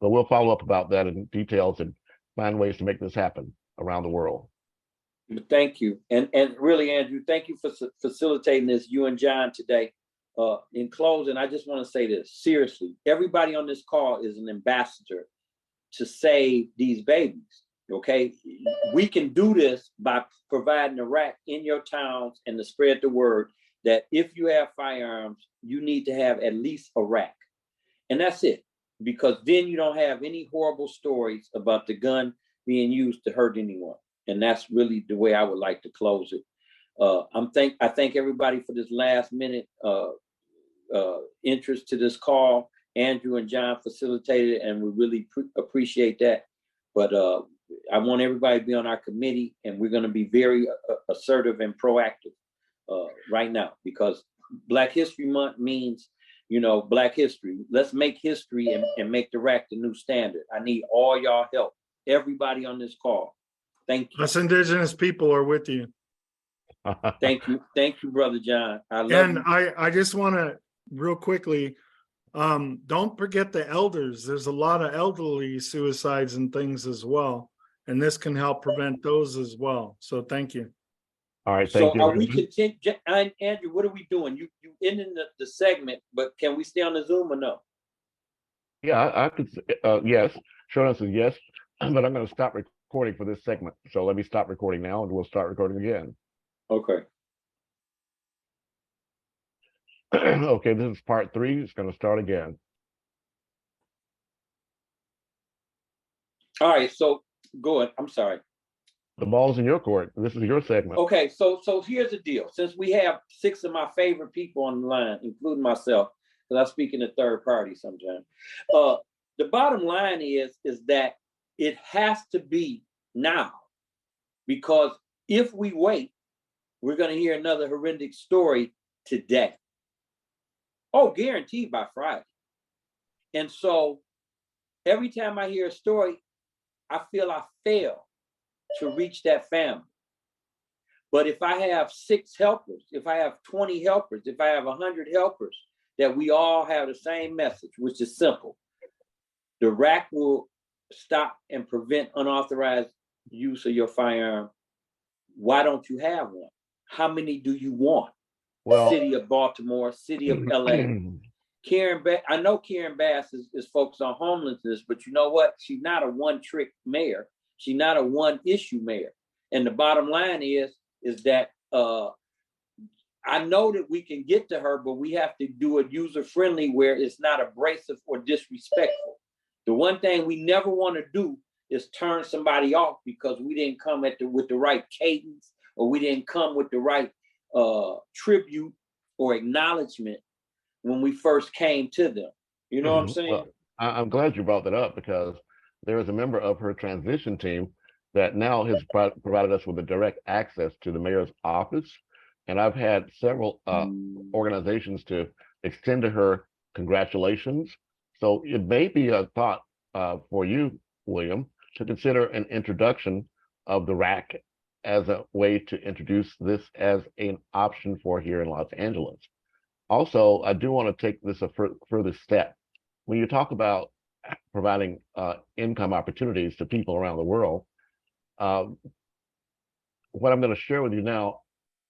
But we'll follow up about that in details and find ways to make this happen around the world. Thank you. And really, Andrew, thank you for facilitating this, you and John, today. In closing, I just want to say this. Seriously, everybody on this call is an ambassador to save these babies, okay? We can do this by providing a RAC in your towns and to spread the word that if you have firearms, you need to have at least a RAC. And that's it, because then you don't have any horrible stories about the gun being used to hurt anyone. And that's really the way I would like to close it. I thank everybody for this last minute interest to this call. Andrew and John facilitated, and we really appreciate that. But I want everybody to be on our committee, and we're going to be very assertive and proactive right now, because Black History Month means, you know, Black history. Let's make history and make the RAC the new standard. I need all y'all help. Everybody on this call. Thank you. Us indigenous people are with you. Thank you. Thank you, Brother John. I love And you. I just want to real quickly, don't forget the elders. There's a lot of elderly suicides and things as well. And this can help prevent those as well. So thank you. All right, So thank you. are we continue, Andrew, what are we doing? You ending the segment, but can we stay on the Zoom or no? Yeah, I could, yes. Short answer is yes, but I'm going to stop recording for this segment. So let me stop recording now and we'll start recording again. Okay. Okay, this is part 3. It's going to start again. All right, so go ahead. I'm sorry. The ball's in your court. This is your segment. Okay, so here's the deal. Since we have 6 of my favorite people on the line, including myself, because I speak in the third party sometimes. The bottom line is that it has to be now, because if we wait, we're going to hear another horrendous story today. Oh, guaranteed by Friday. And so every time I hear a story, I feel I fail to reach that family. But if I have 6 helpers, if I have 20 helpers, if I have 100 helpers, that we all have the same message, which is simple. The RAC will stop and prevent unauthorized use of your firearm. Why don't you have one? How many do you want? Well, City of Baltimore, City of LA. I know Karen Bass is focused on homelessness, but you know what? She's not a one-trick mayor. She's not a one-issue mayor. And the bottom line is that I know that we can get to her, but we have to do it user-friendly where it's not abrasive or disrespectful. The one thing we never want to do is turn somebody off because we didn't come with the right cadence, or we didn't come with the right tribute or acknowledgement when we first came to them. You know what I'm saying? Well, I'm glad you brought that up, because there is a member of her transition team that now has provided us with a direct access to the mayor's office. And I've had several organizations to extend to her congratulations. So it may be a thought for you, William, to consider an introduction of the RAC as a way to introduce this as an option for here in Los Angeles. Also, I do want to take this a further step. When you talk about providing income opportunities to people around the world, what I'm going to share with you now,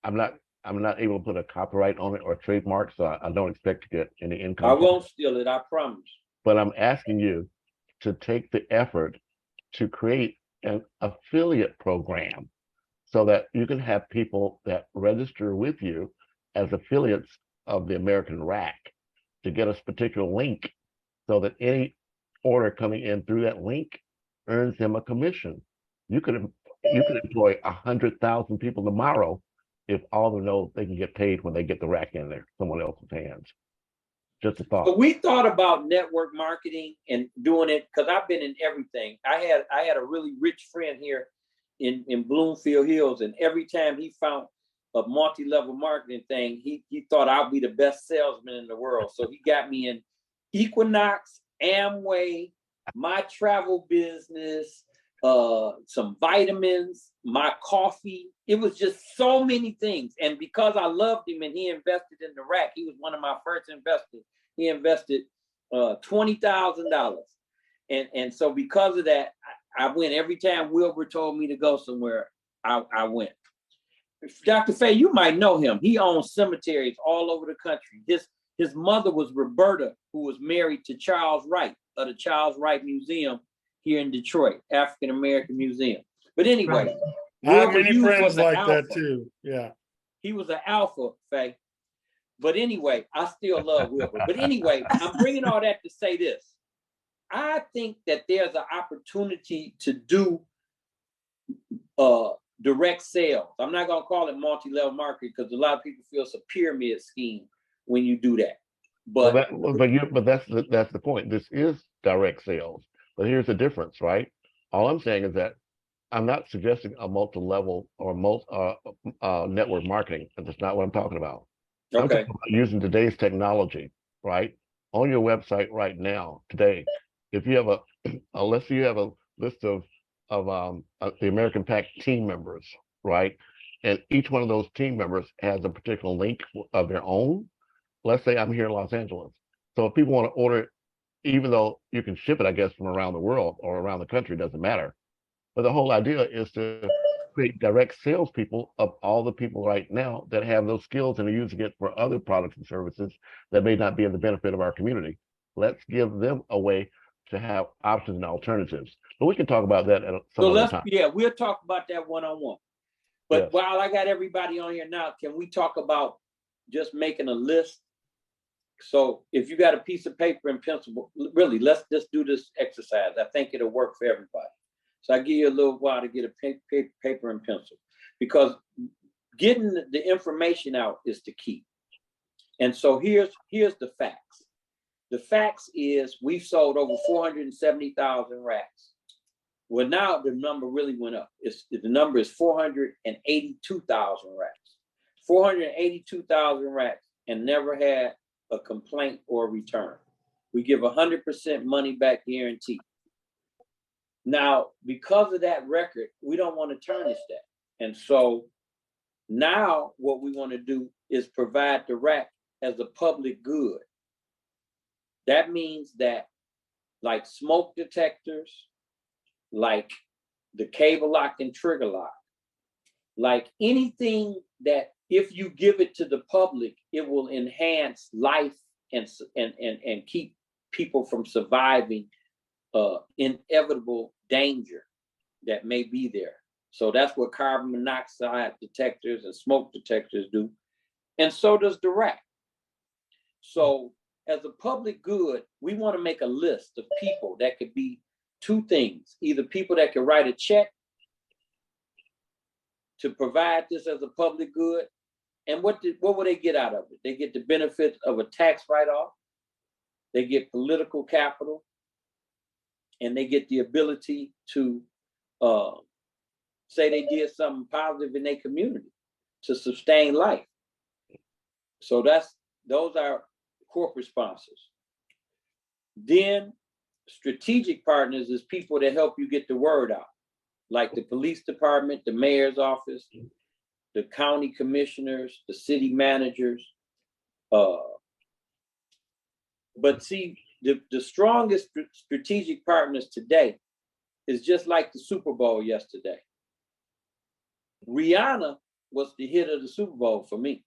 I'm not able to put a copyright on it or trademark, so I don't expect to get any income. I won't steal it, I promise. But I'm asking you to take the effort to create an affiliate program so that you can have people that register with you as affiliates of the American RAC to get a particular link, so that any order coming in through that link earns them a commission. You could employ 100,000 people tomorrow if all of them know they can get paid when they get the RAC in there, someone else's hands. Just a thought. But we thought about network marketing and doing it, because I've been in everything. I had a really rich friend here in Bloomfield Hills, and every time he found a multi-level marketing thing, he thought I'd be the best salesman in the world. So he got me in Equinox, Amway, my travel business, some vitamins, my coffee. It was just so many things. And because I loved him and he invested in the RAC, he was one of my first investors. He invested $20,000. And so because of that, I went every time Wilbur told me to go somewhere, I went. Dr. Fay, you might know him. He owns cemeteries all over the country. His mother was Roberta, who was married to Charles Wright of the Charles Wright Museum here in Detroit, African American Museum. But anyway, I have many Wilbur friends like alpha. that too. Yeah. He was an alpha, Fay. But anyway, I still love Wilbur. But anyway, I'm bringing all that to say this. I think that there's an opportunity to do direct sales. I'm not going to call it multi-level marketing, because a lot of people feel it's a pyramid scheme when you do that. But that's the point. This is direct sales. But here's the difference, right? All I'm saying is that I'm not suggesting a multi-level or network marketing. That's not what I'm talking about. I'm okay, talking about using today's technology, right? On your website right now, today, if you have let's say you have a list of the American Pact team members, right? And each one of those team members has a particular link of their own. Let's say I'm here in Los Angeles. So if people want to order, even though you can ship it, I guess, from around the world or around the country, doesn't matter. But the whole idea is to create direct salespeople of all the people right now that have those skills and are using it for other products and services that may not be in the benefit of our community. Let's give them a way to have options and alternatives. But we can talk about that at some other time. Yeah, we'll talk about that one-on-one. But Yes. while I got everybody on here now, can we talk about just making a list? So if you got a piece of paper and pencil, really, let's just do this exercise. I think it'll work for everybody. So I give you a little while to get a paper and pencil, because getting the information out is the key. And so here's the facts. The facts is we've sold over 470,000 racks. Well, now the number really went up. The number is 482,000 racks. 482,000 racks, and never had a complaint or return. We give 100% money back guarantee. Now, because of that record, we don't want to tarnish that. And so now what we want to do is provide the rack as a public good. That means that, like smoke detectors, like the cable lock and trigger lock, like anything that if you give it to the public, it will enhance life and keep people from surviving inevitable danger that may be there. So that's what carbon monoxide detectors and smoke detectors do. And so does the rack. So as a public good, we want to make a list of people that could be two things: either people that can write a check to provide this as a public good, and what will they get out of it? They get the benefits of a tax write-off, they get political capital, and they get the ability to say they did something positive in their community to sustain life. So those are corporate sponsors. Then strategic partners is people that help you get the word out, like the police department, the mayor's office, the county commissioners, the city managers. But see, the strongest strategic partners today is just like the Super Bowl yesterday. Rihanna was the hit of the Super Bowl for me.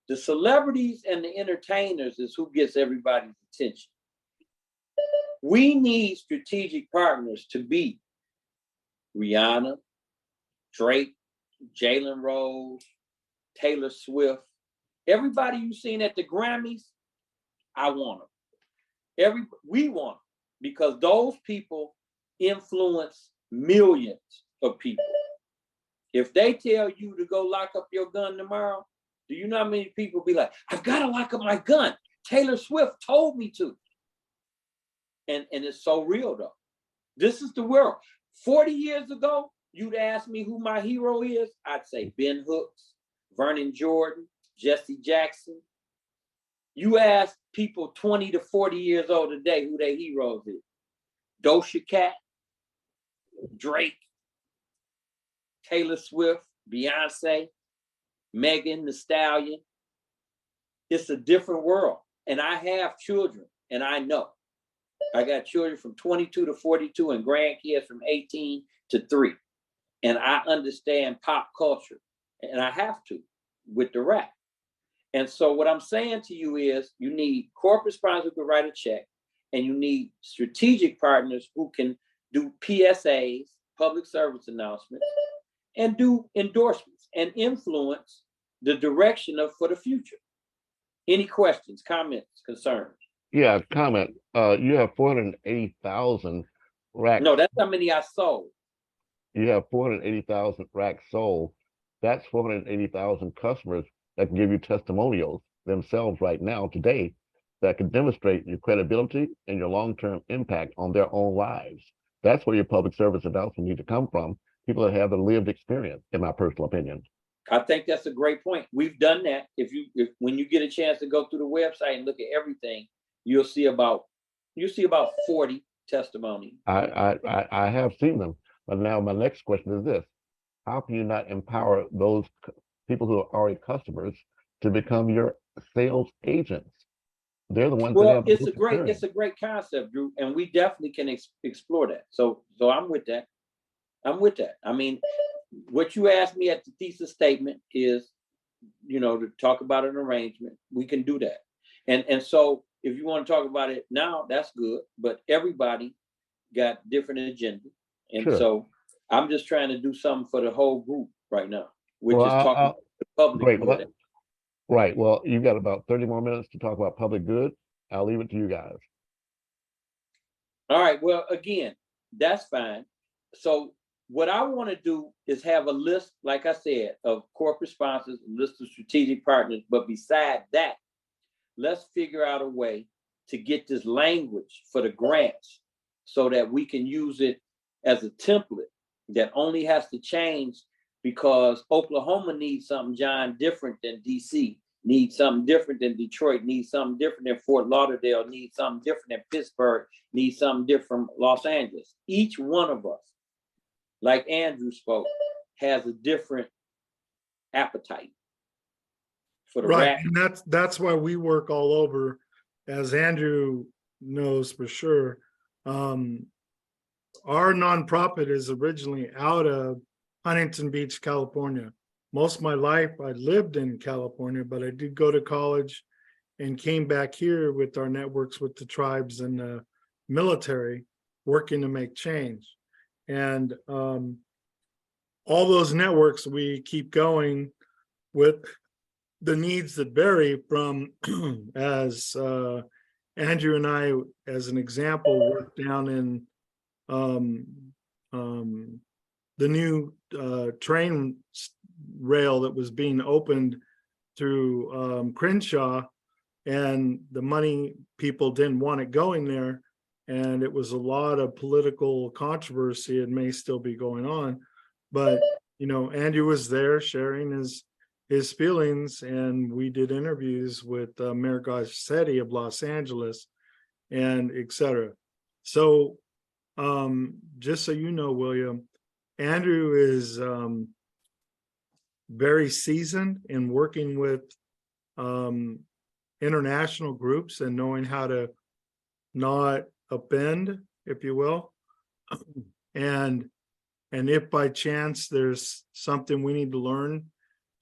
The celebrities and the entertainers is who gets everybody's attention. We need strategic partners to be Rihanna, Drake, Jalen Rose, Taylor Swift. Everybody you've seen at the Grammys, I want them. We want them because those people influence millions of people. If they tell you to go lock up your gun tomorrow, do you know how many people be like, I've got to lock up my gun. Taylor Swift told me to. And it's so real though. This is the world. 40 years ago, you'd ask me who my hero is, I'd say Ben Hooks, Vernon Jordan, Jesse Jackson. You ask people 20 to 40 years old today who their heroes is. Doja Cat, Drake, Taylor Swift, Beyonce, Megan Thee Stallion. It's a different world. And I have children, and I know. I got children from 22 to 42 and grandkids from 18 to 3. And I understand pop culture, and I have to with the rap. And so what I'm saying to you is you need corporate sponsors who can write a check, and you need strategic partners who can do PSAs, public service announcements, and do endorsements and influence the direction for the future. Any questions, comments, concerns? Yeah, comment. You have 480,000 racks. No, that's how many I sold. You have 480,000 racks sold. That's 480,000 customers that can give you testimonials themselves right now today that can demonstrate your credibility and your long-term impact on their own lives. That's where your public service announcement need to come from. People that have the lived experience, in my personal opinion. I think that's a great point. We've done that. If when you get a chance to go through the website and look at everything, you'll see about 40 testimonies. I have seen them, but now my next question is this: how can you not empower those people who are already customers to become your sales agents? They're the ones that have it's a great concept, Drew, and we definitely can explore that. So I'm with that. I mean, what you asked me at the thesis statement is, to talk about an arrangement. We can do that. And so if you want to talk about it now, that's good. But everybody got different agendas. And so I'm just trying to do something for the whole group right now, which is talking to the public. Great. Right. Well, you've got about 30 more minutes to talk about public good. I'll leave it to you guys. All right. Well, again, that's fine. So what I want to do is have a list, like I said, of corporate sponsors, a list of strategic partners. But beside that, let's figure out a way to get this language for the grants so that we can use it as a template that only has to change because Oklahoma needs something, John, different than DC, needs something different than Detroit, needs something different than Fort Lauderdale, needs something different than Pittsburgh, needs something different from Los Angeles. Each one of us, like Andrew spoke, has a different appetite for the RAC. And that's why we work all over, as Andrew knows for sure. Our nonprofit is originally out of Huntington Beach, California. Most of my life I lived in California, but I did go to college and came back here with our networks with the tribes and the military, working to make change. And all those networks, we keep going with the needs that vary from, as Andrew and I, as an example, worked down in the new train rail that was being opened through Crenshaw, and the money people didn't want it going there. And it was a lot of political controversy. It may still be going on, but Andrew was there sharing his feelings, and we did interviews with Mayor Garcetti of Los Angeles, and etc. So just so you know, William, Andrew is very seasoned in working with international groups and knowing how to not offend, if you will. And if by chance there's something we need to learn,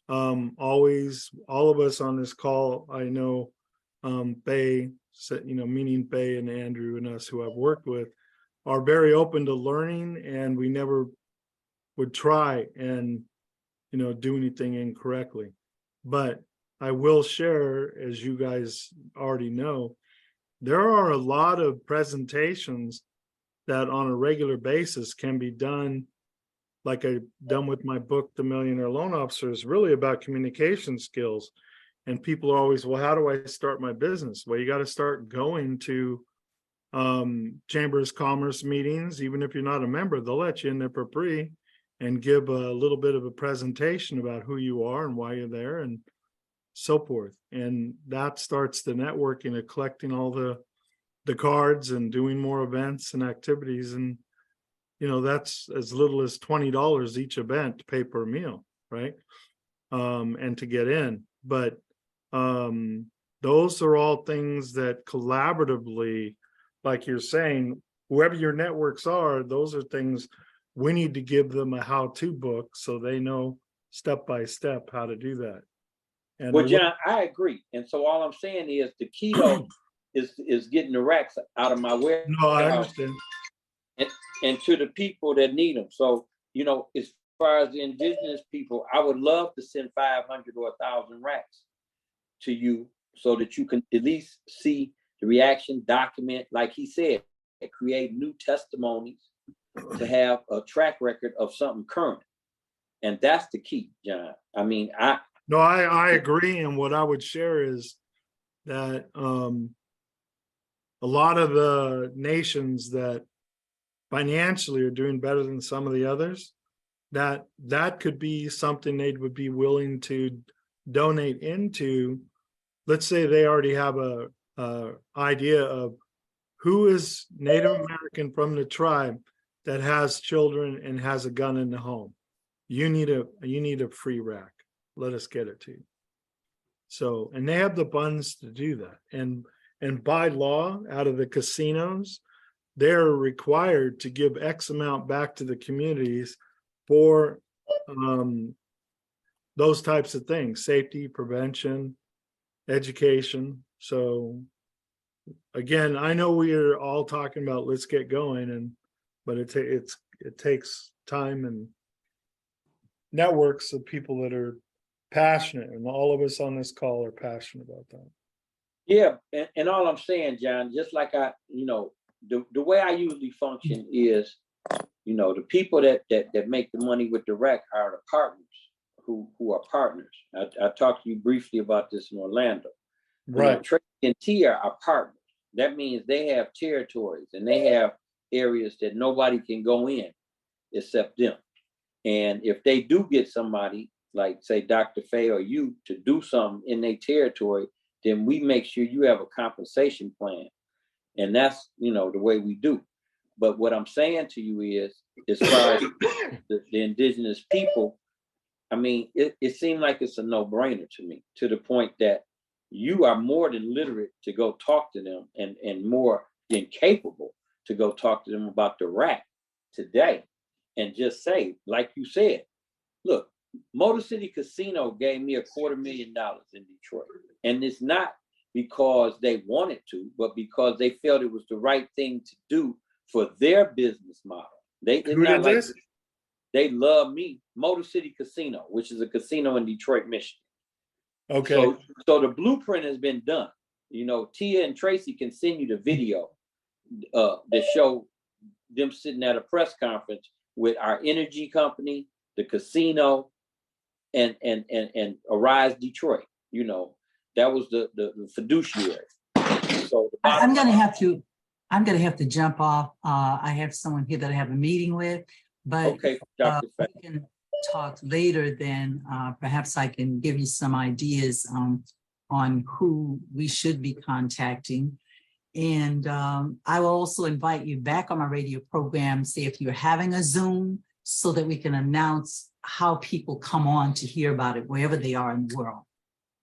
always, all of us on this call, I know Bay, meaning Bay and Andrew and us who I've worked with, are very open to learning, and we never would try and do anything incorrectly. But I will share, as you guys already know, there are a lot of presentations that on a regular basis can be done, like I've done with my book, The Millionaire Loan Officer, is really about communication skills. And people are always, well, how do I start my business? Well, you got to start going to Chambers of Commerce meetings. Even if you're not a member, they'll let you in there for free and give a little bit of a presentation about who you are and why you're there and so forth. And that starts the networking of collecting all the cards and doing more events and activities. And that's as little as $20 each event to pay per meal, right? And to get in. But those are all things that collaboratively, like you're saying, whoever your networks are, those are things we need to give them a how-to book so they know step by step how to do that. And well, John, I agree. And so all I'm saying is the key though is getting the racks out of my warehouse. No, I understand. And to the people that need them. So, as far as the indigenous people, I would love to send 500 or 1,000 racks to you so that you can at least see the reaction, document, like he said, create new testimonies to have a track record of something current. And that's the key, John. I mean, No, I agree. And what I would share is that a lot of the nations that financially are doing better than some of the others, that could be something they would be willing to donate into. Let's say they already have a idea of who is Native American from the tribe that has children and has a gun in the home. You need a free rack. Let us get it to you. So, and they have the funds to do that. And by law, out of the casinos, they're required to give X amount back to the communities for those types of things: safety, prevention, education. So again, I know we are all talking about let's get going, but it takes time and networks of people that are passionate, and all of us on this call are passionate about that. Yeah, and all I'm saying, John, just like the way I usually function is, the people that make the money with the RAC are the partners who are partners. I talked to you briefly about this in Orlando. Right. Tracy and Tia are partners. That means they have territories and they have areas that nobody can go in except them. And if they do get somebody like, say, Dr. Faye or you to do something in their territory, then we make sure you have a compensation plan. And that's, the way we do. But what I'm saying to you is, as far as the indigenous people, I mean, it seemed like it's a no-brainer to me, to the point that you are more than literate to go talk to them and more than capable to go talk to them about the RAC today and just say, like you said, look, Motor City Casino gave me $250,000 in Detroit. And it's not because they wanted to, but because they felt it was the right thing to do for their business model. Who did this? They love me. Motor City Casino, which is a casino in Detroit, Michigan. Okay. So the blueprint has been done. Tia and Tracy can send you the video that show them sitting at a press conference with our energy company, the casino, and Arise Detroit. That was the fiduciary. So I'm gonna have to jump off. I have someone here that I have a meeting with, but okay, Dr. we can talk later. Then perhaps I can give you some ideas on who we should be contacting. And I will also invite you back on my radio program, say if you're having a Zoom, so that we can announce how people come on to hear about it wherever they are in the world.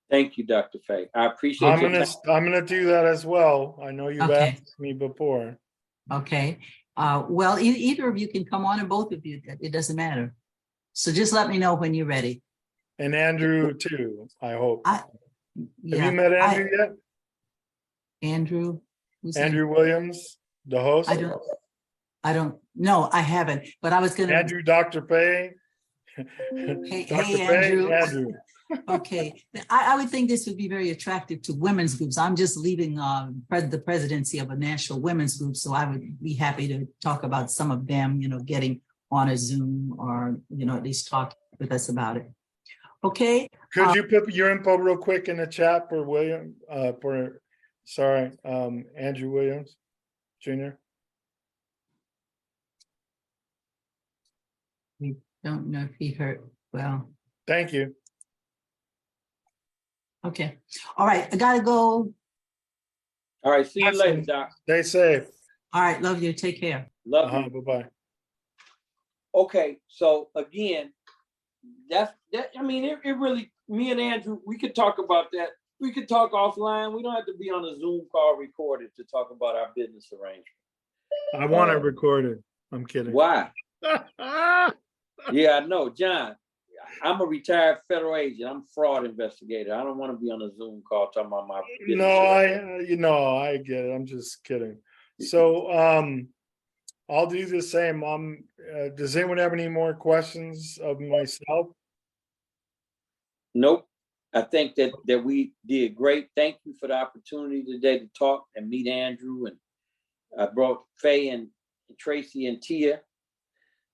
Thank you, Dr. Faye. I appreciate it. I'm gonna do that as well. I know you've asked me before. Okay. Well, either of you can come on, or both of you. It doesn't matter. So just let me know when you're ready. And Andrew too, I hope. Have Yeah, you met Andrew yet? Andrew? Who's Andrew Williams, the host? I don't, no, I haven't, but I was gonna. Andrew, Dr. Faye. Hey, Dr. Andrew. Faye, Andrew. Okay, I would think this would be very attractive to women's groups. I'm just leaving the presidency of a national women's group, so I would be happy to talk about some of them, getting on a Zoom or, at least talk with us about it. Okay. Could you put your info real quick in the chat for William, Andrew Williams, Jr.? We don't know if he heard well. Thank you. Okay. All right. I gotta go. All right. See you later, Doc. Stay safe. All right. Love you. Take care. Love you. Bye-bye. Okay. So again, I mean, it really, me and Andrew, we could talk about that. We could talk offline. We don't have to be on a Zoom call recorded to talk about our business arrangement. I want it recorded. I'm kidding. Why? Yeah, I know, John. I'm a retired federal agent. I'm a fraud investigator. I don't want to be on a Zoom call talking about my business. No, I get it. I'm just kidding. So I'll do the same. Does anyone have any more questions of myself? Nope. I think that we did great. Thank you for the opportunity today to talk and meet Andrew. And I brought Faye and Tracy and Tia.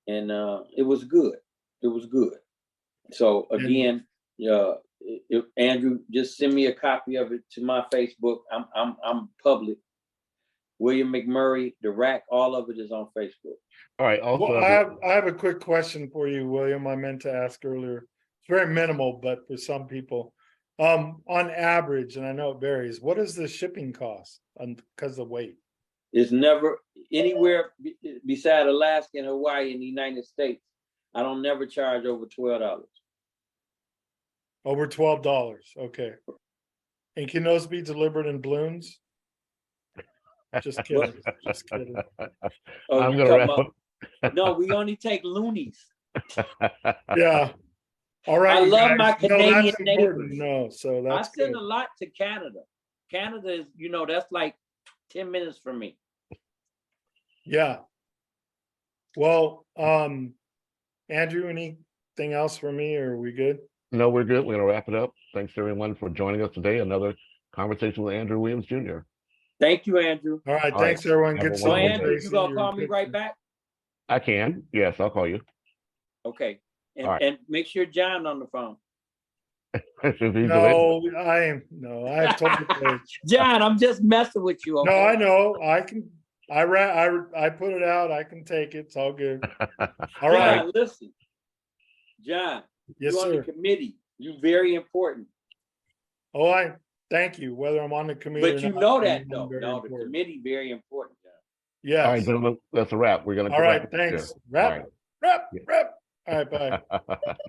And it was good. It was good. So again, Andrew, just send me a copy of it to my Facebook. I'm public. William McMurray, the RAC, all of it is on Facebook. All right. Also, Well, I have a quick question for you, William. I meant to ask earlier. It's very minimal, but for some people, on average, and I know it varies, what is the shipping cost because of weight? It's never anywhere beside Alaska and Hawaii in the United States. I don't never charge over $12. Over $12. Okay. And can those be delivered in balloons? Just kidding. Just kidding. Oh, I'm gonna wrap up. No, we only take loonies. Yeah. All right. I love guys. my Canadian that's important. neighbors. No, so that's I send good. a lot to Canada. Canada is, that's like 10 minutes from me. Yeah. Well, Andrew, anything else for me, or are we good? No, we're good. We're gonna wrap it up. Thanks everyone for joining us today. Another conversation with Andrew Williams Jr. Thank you, Andrew. All right. All Thanks, right. everyone. Have a Good So, wonderful seeing Andrew, Tracy. you gonna You're call me good. right back? I can. Yes, I'll call you. Okay. And, All right. and make sure John on the phone. If he's No, I have total faith. John, I'm just messing with you. No, Okay? I know. I put it out. I can take it. It's all good. All right. John, listen. John, Yes, you're on sir. the committee. You're very important. Oh, I thank you. Whether I'm on the committee, But or you not, know I'm that, though. very No, the important. committee very important, John. Yes. All right, gentlemen, that's a wrap. We're gonna All right. wrap it here. Thanks. Wrap. All right. All right. Bye. Yeah.